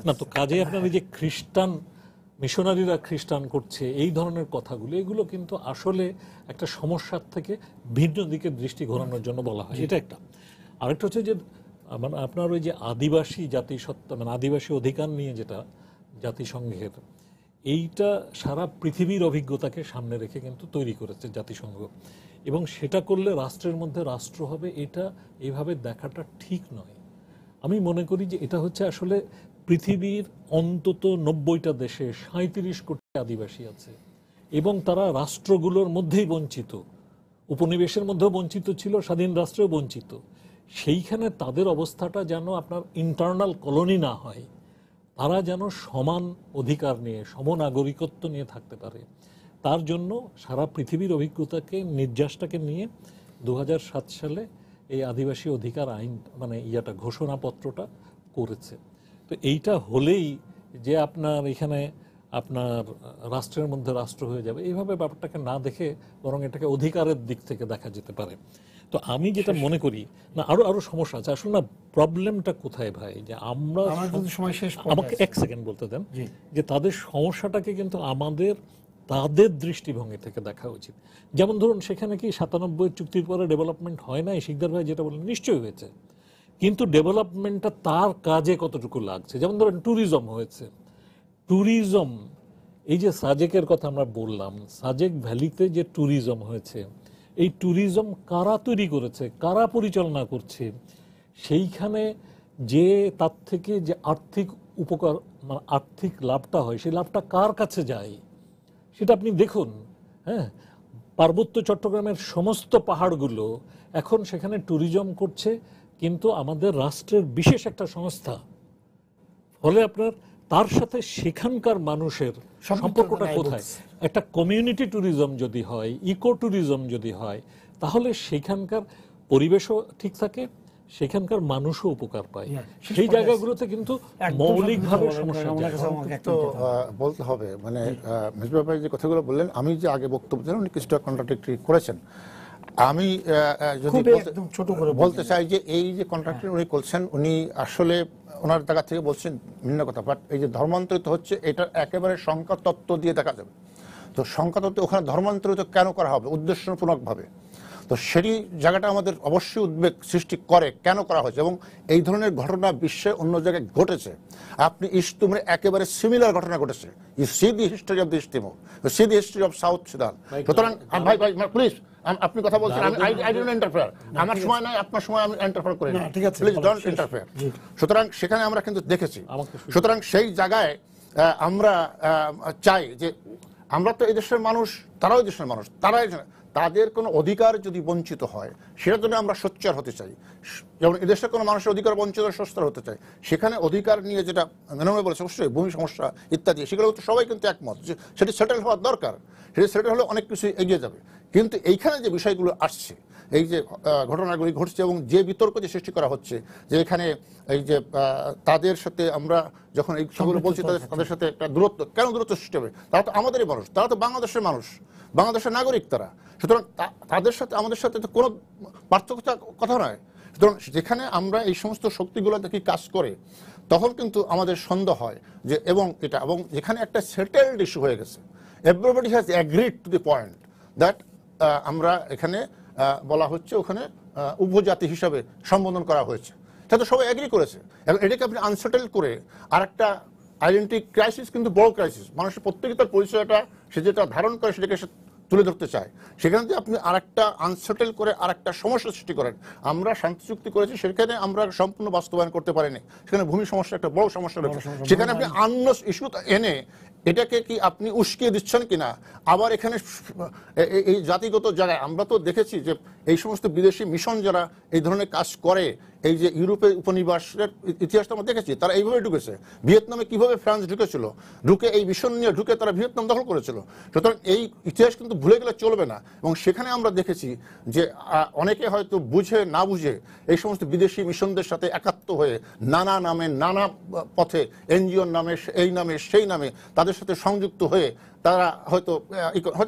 না। তো কাজে আপনার এই যে খ্রিস্টান মিশনারিরা খ্রিস্টান করছে এই ধরনের কথাগুলো, এগুলো কিন্তু আসলে একটা সমস্যার থেকে ভিন্ন দিকে দৃষ্টি ঘোরানোর জন্য বলা হয়। এটা একটা। আরেকটা হচ্ছে যে মানে আপনার ওই যে আদিবাসী জাতিসত্তা মানে আদিবাসী অধিকার নিয়ে যেটা জাতিসংঘের, এইটা সারা পৃথিবীর অভিজ্ঞতাকে সামনে রেখে কিন্তু তৈরি করেছে জাতিসংঘ। এবং সেটা করলে রাষ্ট্রের মধ্যে রাষ্ট্র হবে, এটা এইভাবে দেখাটা ঠিক নয়। আমি মনে করি যে এটা হচ্ছে আসলে পৃথিবীর অন্তত 90টা দেশে 37 কোটি আদিবাসী আছে এবং তারা রাষ্ট্রগুলোর মধ্যেই বঞ্চিত, উপনিবেশের মধ্যেও বঞ্চিত ছিল, স্বাধীন রাষ্ট্রেও বঞ্চিত। সেইখানে তাদের অবস্থাটা যেন আপনার ইন্টারনাল কলোনি না হয়, তারা যেন সমান অধিকার নিয়ে সমনাগরিকত্ব নিয়ে থাকতে পারে। তার জন্য সারা পৃথিবীর অভিজ্ঞতাকে নির্যাসটাকে নিয়ে 2007 সালে এই আদিবাসী অধিকার আইন মানে ইয়াটা ঘোষণাপত্রটা করেছে। তো এইটা হলেই যে আপনার এখানে আপনার রাষ্ট্রের মধ্যে রাষ্ট্র হয়ে যাবে এইভাবে ব্যাপারটাকে না দেখে বরং এটাকে অধিকারের দিক থেকে দেখা যেতে পারে। তো আমি যেটা মনে করি না, আরো আরো সমস্যা আছে আসলে। না, প্রবলেমটা কোথায় ভাই, যে আমরা আমার কিন্তু সময় শেষ আমাকে এক সেকেন্ড বলতে দেন, যে তাদের সমস্যাটাকে কিন্তু আমাদের তাদের দৃষ্টিভঙ্গি থেকে দেখা উচিত। যেমন ধরুন, সেখানে কি 97 চুক্তির পরে ডেভেলপমেন্ট হয় নাই, শিকদার ভাই যেটা বলেন নিশ্চয়ই হয়েছে, কিন্তু ডেভেলপমেন্টটা তার কাজে কতটুকু লাগছে। যেমন ধরেন ট্যুরিজম হয়েছে, ট্যুরিজম, এই যে সাজেকের কথা আমরা বললাম, সাজেক ভ্যালিতে যে ট্যুরিজম হয়েছে, এই ট্যুরিজম কারা তৈরি করেছে, কারা পরিচালনা করছে, সেইখানে যে তার থেকে যে আর্থিক উপকার, মানে আর্থিক লাভটা হয়, সেই লাভটা কার কাছে যায় সেটা আপনি দেখুন। হ্যাঁ, পার্বত্য চট্টগ্রামের সমস্ত পাহাড়গুলো এখন সেখানে ট্যুরিজম করছে, কিন্তু আমাদের রাষ্ট্রের বিশেষ একটা সংস্থা। ফলে আপনার তার সাথে সেখানকার মানুষের সম্পর্কটা কোথায়? একটা কমিউনিটি ট্যুরিজম যদি হয়, ইকো ট্যুরিজম যদি হয়, তাহলে সেখানকার পরিবেশও ঠিক থাকে, সেখানকার মানুষও উপকার পায়। সেই জায়গাগুলোতে কিন্তু মৌলিকভাবে সমস্যা তো বলতে হবে, মানে মেজবা ভাই যে কথাগুলো বললেন, আমি যে আগে বক্তব্য দিলাম উনি কিছুটা কন্ট্রাডিক্টরি করেছেন। আমি যদি ছোট করে বলতে চাই যে এই যে কন্ট্রাক্টর উনি করছেন, উনি আসলে ওনার জায়গা থেকে বলছেন ভিন্ন কথা, বাট এই যে ধর্মান্তরিত হচ্ছে, এটা একেবারে সংখ্যা তত্ত্ব দিয়ে দেখা যাবে। তো সংখ্যা তত্ত্ব ওখানে ধর্মান্তরিত কেন করা হবে উদ্দেশ্যপূর্ণকভাবে, তো সেই জায়গাটা আমাদের অবশ্যই উদ্বেগ সৃষ্টি করে, কেন করা হয়েছে। এবং এই ধরনের ঘটনা বিশ্বে অন্য জায়গায় ঘটেছে। আপনি ইস্ট তিমুরে একেবারে সিমিলার ঘটনা ঘটেছে। You see the history of the East Timor, see the history of South Sudan. সুতরাং ভাই ভাই প্লিজ, আপনি কথা বলছেন, আমি আই ডোন্ট ইন্টারফেয়ার, আমার সময় নাই, আপনার সময় আমি ইন্টারফেয়ার করি না, ঠিক আছে, প্লিজ ডোন্ট ইন্টারফেয়ার। সুতরাং সেখানে আমরা কিন্তু দেখেছি। সুতরাং সেই জায়গায় আমরা চাই যে আমরা তো এই দেশের মানুষ, তারাও এই দেশের মানুষ, তারাই তাদের কোনো অধিকার যদি বঞ্চিত হয় সেটার জন্য আমরা সোচ্চার হতে চাই। যেমন এদেশের কোনো মানুষের অধিকার বঞ্চিত সোচ্চার হতে চাই, সেখানে অধিকার নিয়ে যেটা মেনমে বলেছে অবশ্যই ভূমি সমস্যা ইত্যাদি, সেগুলো তো সবাই কিন্তু একমত যে সেটি সেটেল হওয়ার দরকার। সেটি সেটেল হলে অনেক কিছু এগিয়ে যাবে। কিন্তু এইখানে যে বিষয়গুলো আসছে, এই যে ঘটনাগুলি ঘটছে এবং যে বিতর্ক যে সৃষ্টি করা হচ্ছে, যে এখানে এই যে তাদের সাথে আমরা যখন এই সেগুলো বলছি, তাদের সাথে একটা দূরত্ব, কেন দূরত্ব সৃষ্টি হবে? তারা তো আমাদেরই মানুষ, তারা তো বাংলাদেশের মানুষ, বাংলাদেশের নাগরিক তারা। সুতরাং তাদের সাথে আমাদের সাথে তো কোনো পার্থক্য কথা নয়। সুতরাং যেখানে আমরা এই সমস্ত শক্তিগুলো দেখি কাজ করে, তখন কিন্তু আমাদের সন্দেহ হয় যে, এবং এটা, এবং যেখানে একটা সেটেলড ইস্যু হয়ে গেছে, everybody has agreed to the point that আমরা এখানে বলা হচ্ছে ওখানে উপজাতি হিসাবে সম্বোধন করা হয়েছে, এটা তো সবাই এগ্রি করেছে। এবং এটাকে আপনি আনসেটেল করে আরেকটা আইডেন্টিটি ক্রাইসিস, কিন্তু বড় ক্রাইসিস, মানুষের প্রত্যেকে তার পরিচয়টা সে যেটা ধারণ করে সেটাকে সে তুলে ধরতে চায়, সেখানে যদি আপনি আরেকটা আনসেটেল করে আরেকটা সমস্যা সৃষ্টি করেন। আমরা শান্তি চুক্তি করেছি, সেখানে আমরা সম্পূর্ণ বাস্তবায়ন করতে পারিনি, সেখানে ভূমি সমস্যা একটা বড় সমস্যা রয়েছে, সেখানে আপনি আন্য ইস্যু এনে এটাকে কি আপনি উস্কিয়ে দিচ্ছেন কিনা। আবার এখানে এই জাতিগত জায়গায় আমরা তো দেখেছি যে এই সমস্ত বিদেশি মিশন যারা এই ধরনের কাজ করে, এই যে ইউরোপের উপনিবাসের ইতিহাসটা আমরা দেখেছি, তারা এইভাবে ঢুকেছে। ভিয়েতনামে কিভাবে ফ্রান্স ঢুকেছিল, ঢুকে এই মিশন নিয়ে ঢুকে তারা ভিয়েতনাম দখল করেছিল। সুতরাং এই ইতিহাস কিন্তু ভুলে গেলে চলবে না। এবং সেখানে আমরা দেখেছি যে অনেকে হয়তো বুঝে না বুঝে এই সমস্ত বিদেশি মিশনদের সাথে একাত্ম হয়ে নানা নামে, নানা পথে, এনজিওর নামে, এই নামে, সেই নামে তাদের সাথে সংযুক্ত হয়ে তারা হয়তো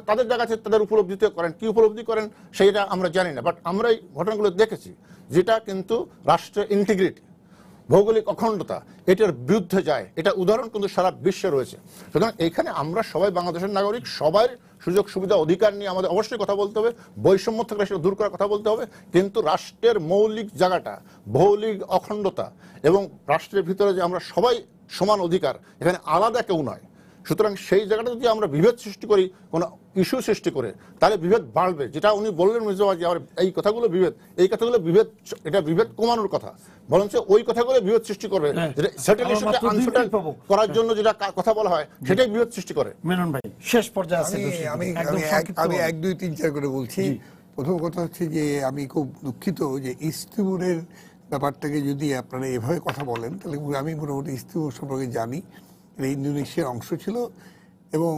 তাদের জায়গা থেকে তাদের উপলব্ধিতে করেন, কি উপলব্ধি করেন সেইটা আমরা জানি না, বাট আমরা এই ঘটনাগুলো দেখেছি, যেটা কিন্তু রাষ্ট্রের ইন্টিগ্রিটি, ভৌগোলিক অখণ্ডতা, এটার বিরুদ্ধে যায়। এটা উদাহরণ কিন্তু সারা বিশ্বে রয়েছে। সুতরাং এখানে আমরা সবাই বাংলাদেশের নাগরিক, সবার সুযোগ সুবিধা অধিকার নিয়ে আমাদের অবশ্যই কথা বলতে হবে, বৈষম্য থাকলে সেটা দূর করার কথা বলতে হবে, কিন্তু রাষ্ট্রের মৌলিক জায়গাটা, ভৌগোলিক অখণ্ডতা এবং রাষ্ট্রের ভিতরে যে আমরা সবাই সমান অধিকার, এখানে আলাদা কেউ নয়। সুতরাং সেই জায়গাটা যদি আমরা বিভেদ সৃষ্টি করি, কোনো ইস্যু সৃষ্টি করে, তাহলে বিভেদ বাড়বে। যেটা উনি বললেন মির্জাবাজি, আমার এই কথাগুলো বিভেদ, এই কথাগুলো বিভেদ, এটা বিভেদ কমানোর কথা, বরঞ্চ ওই কথাগুলো বিভেদ সৃষ্টি করবে। যেটা সেটেল ইস্যুকে আনসেটেল করার জন্য যেটা কথা বলা হয়, সেটাই বিভেদ সৃষ্টি করে। মেনন ভাই শেষ পর্যায়ে আছে, আমি 1 2 3 4 করে বলছি। প্রথম কথা হচ্ছে যে আমি খুব দুঃখিত যে ইস্ট তিমুরের ব্যাপারটাকে যদি আপনারা এভাবে কথা বলেন, তাহলে আমি মোটামুটি ইস্ট তিমুর সম্পর্কে জানি, ইন্দোনেশিয়ার অংশ ছিল, এবং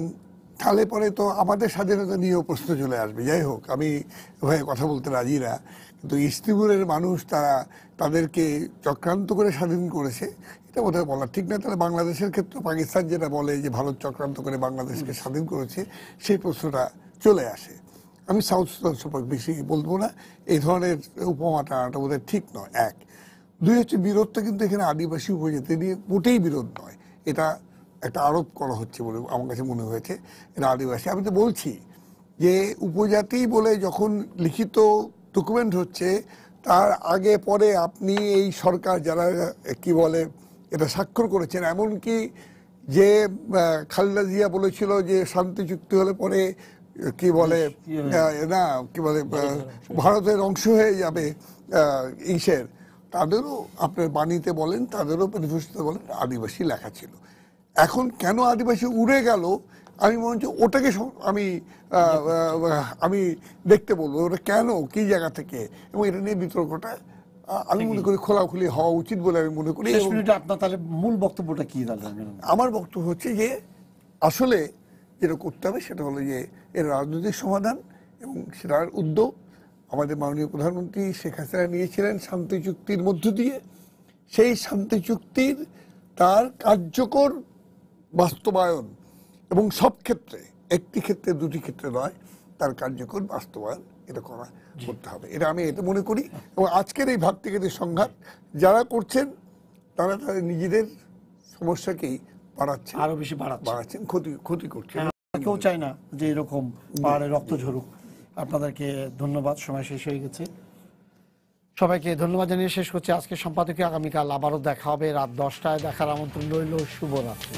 তাহলে পরে তো আমাদের স্বাধীনতা নিয়েও প্রশ্ন চলে আসবে। যাই হোক, আমি এভাবে কথা বলতে রাজি না, কিন্তু ইস্ট তিমুরের মানুষ তারা তাদেরকে চক্রান্ত করে স্বাধীন করেছে, এটা বোধহয় বলা ঠিক না। তাহলে বাংলাদেশের ক্ষেত্রে পাকিস্তান যেটা বলে যে ভারত চক্রান্ত করে বাংলাদেশকে স্বাধীন করেছে, সেই প্রশ্নটা চলে আসে। আমি সাউথ সুদান সম্পর্কে বেশি বলবো না, এই ধরনের উপমাটা বোধহয় ঠিক নয়। এক, দুই হচ্ছে বিরোধটা কিন্তু এখানে আদিবাসী উপজাতি নিয়ে মোটেই বিরোধ নয়, এটা একটা আরোপ করা হচ্ছে বলে আমার কাছে মনে হয়েছে। এটা আদিবাসী, আমি তো বলছি যে উপজাতি বলে যখন লিখিত ডকুমেন্ট হচ্ছে, তার আগে পরে আপনি এই সরকার যারা কি বলে এটা স্বাক্ষর করেছেন, এমনকি যে খালেদা জিয়া বলেছিল যে শান্তি চুক্তি হলে পরে কি বলে না কি বলে ভারতের অংশ হয়ে যাবে ইসের, তাদেরও আপনার বাণীতে বলেন, তাদেরও ম্যানিফেস্টোতে বলেন আদিবাসী লেখা ছিল। এখন কেন আদিবাসী উড়ে গেল, আমি মনে হচ্ছে ওটাকে আমি দেখতে বলবো, ওটা কেন, কি জায়গা থেকে, এবং এটা নিয়ে বিতর্কটা আমি মনে করি খোলাখুলি হওয়া উচিত বলে আমি মনে করি। আপনার তাহলে মূল বক্তব্যটা কি দাঁড়াবে? আমার বক্তব্য হচ্ছে যে আসলে যেটা করতে হবে সেটা হলো যে এর রাজনৈতিক সমাধান, এবং সেটার উদ্যোগ আমাদের মাননীয় প্রধানমন্ত্রী শেখ হাসিনা নিয়েছিলেন শান্তি চুক্তির মধ্য দিয়ে। সেই শান্তি চুক্তির তার কার্যকর বাস্তবায়ন, এবং সব ক্ষেত্রে, একটি ক্ষেত্রে দুটি ক্ষেত্রে নয়, তার কার্যকর বাস্তবায়ন এটা করতে হবে, এটা আমি এটা মনে করি। এবং আজকের এই ভাতৃঘাতের সংঘাত যারা করছেন তারা তাদের নিজেদের সমস্যাকেই বাড়াচ্ছেন, আরো বেশি বাড়াচ্ছেন, ক্ষতি করছেন। কেউ চায় না যে এরকম পাহাড়ে রক্ত ঝরুক। আপনাদেরকে ধন্যবাদ, সময় শেষ হয়ে গেছে। সবাইকে ধন্যবাদ জানিয়ে শেষ করছি আজকে সম্পাদকীয়। আগামীকাল আবারও দেখা হবে রাত 10টায়, দেখার আমন্ত্রণ রইল। শুভরাত্রি।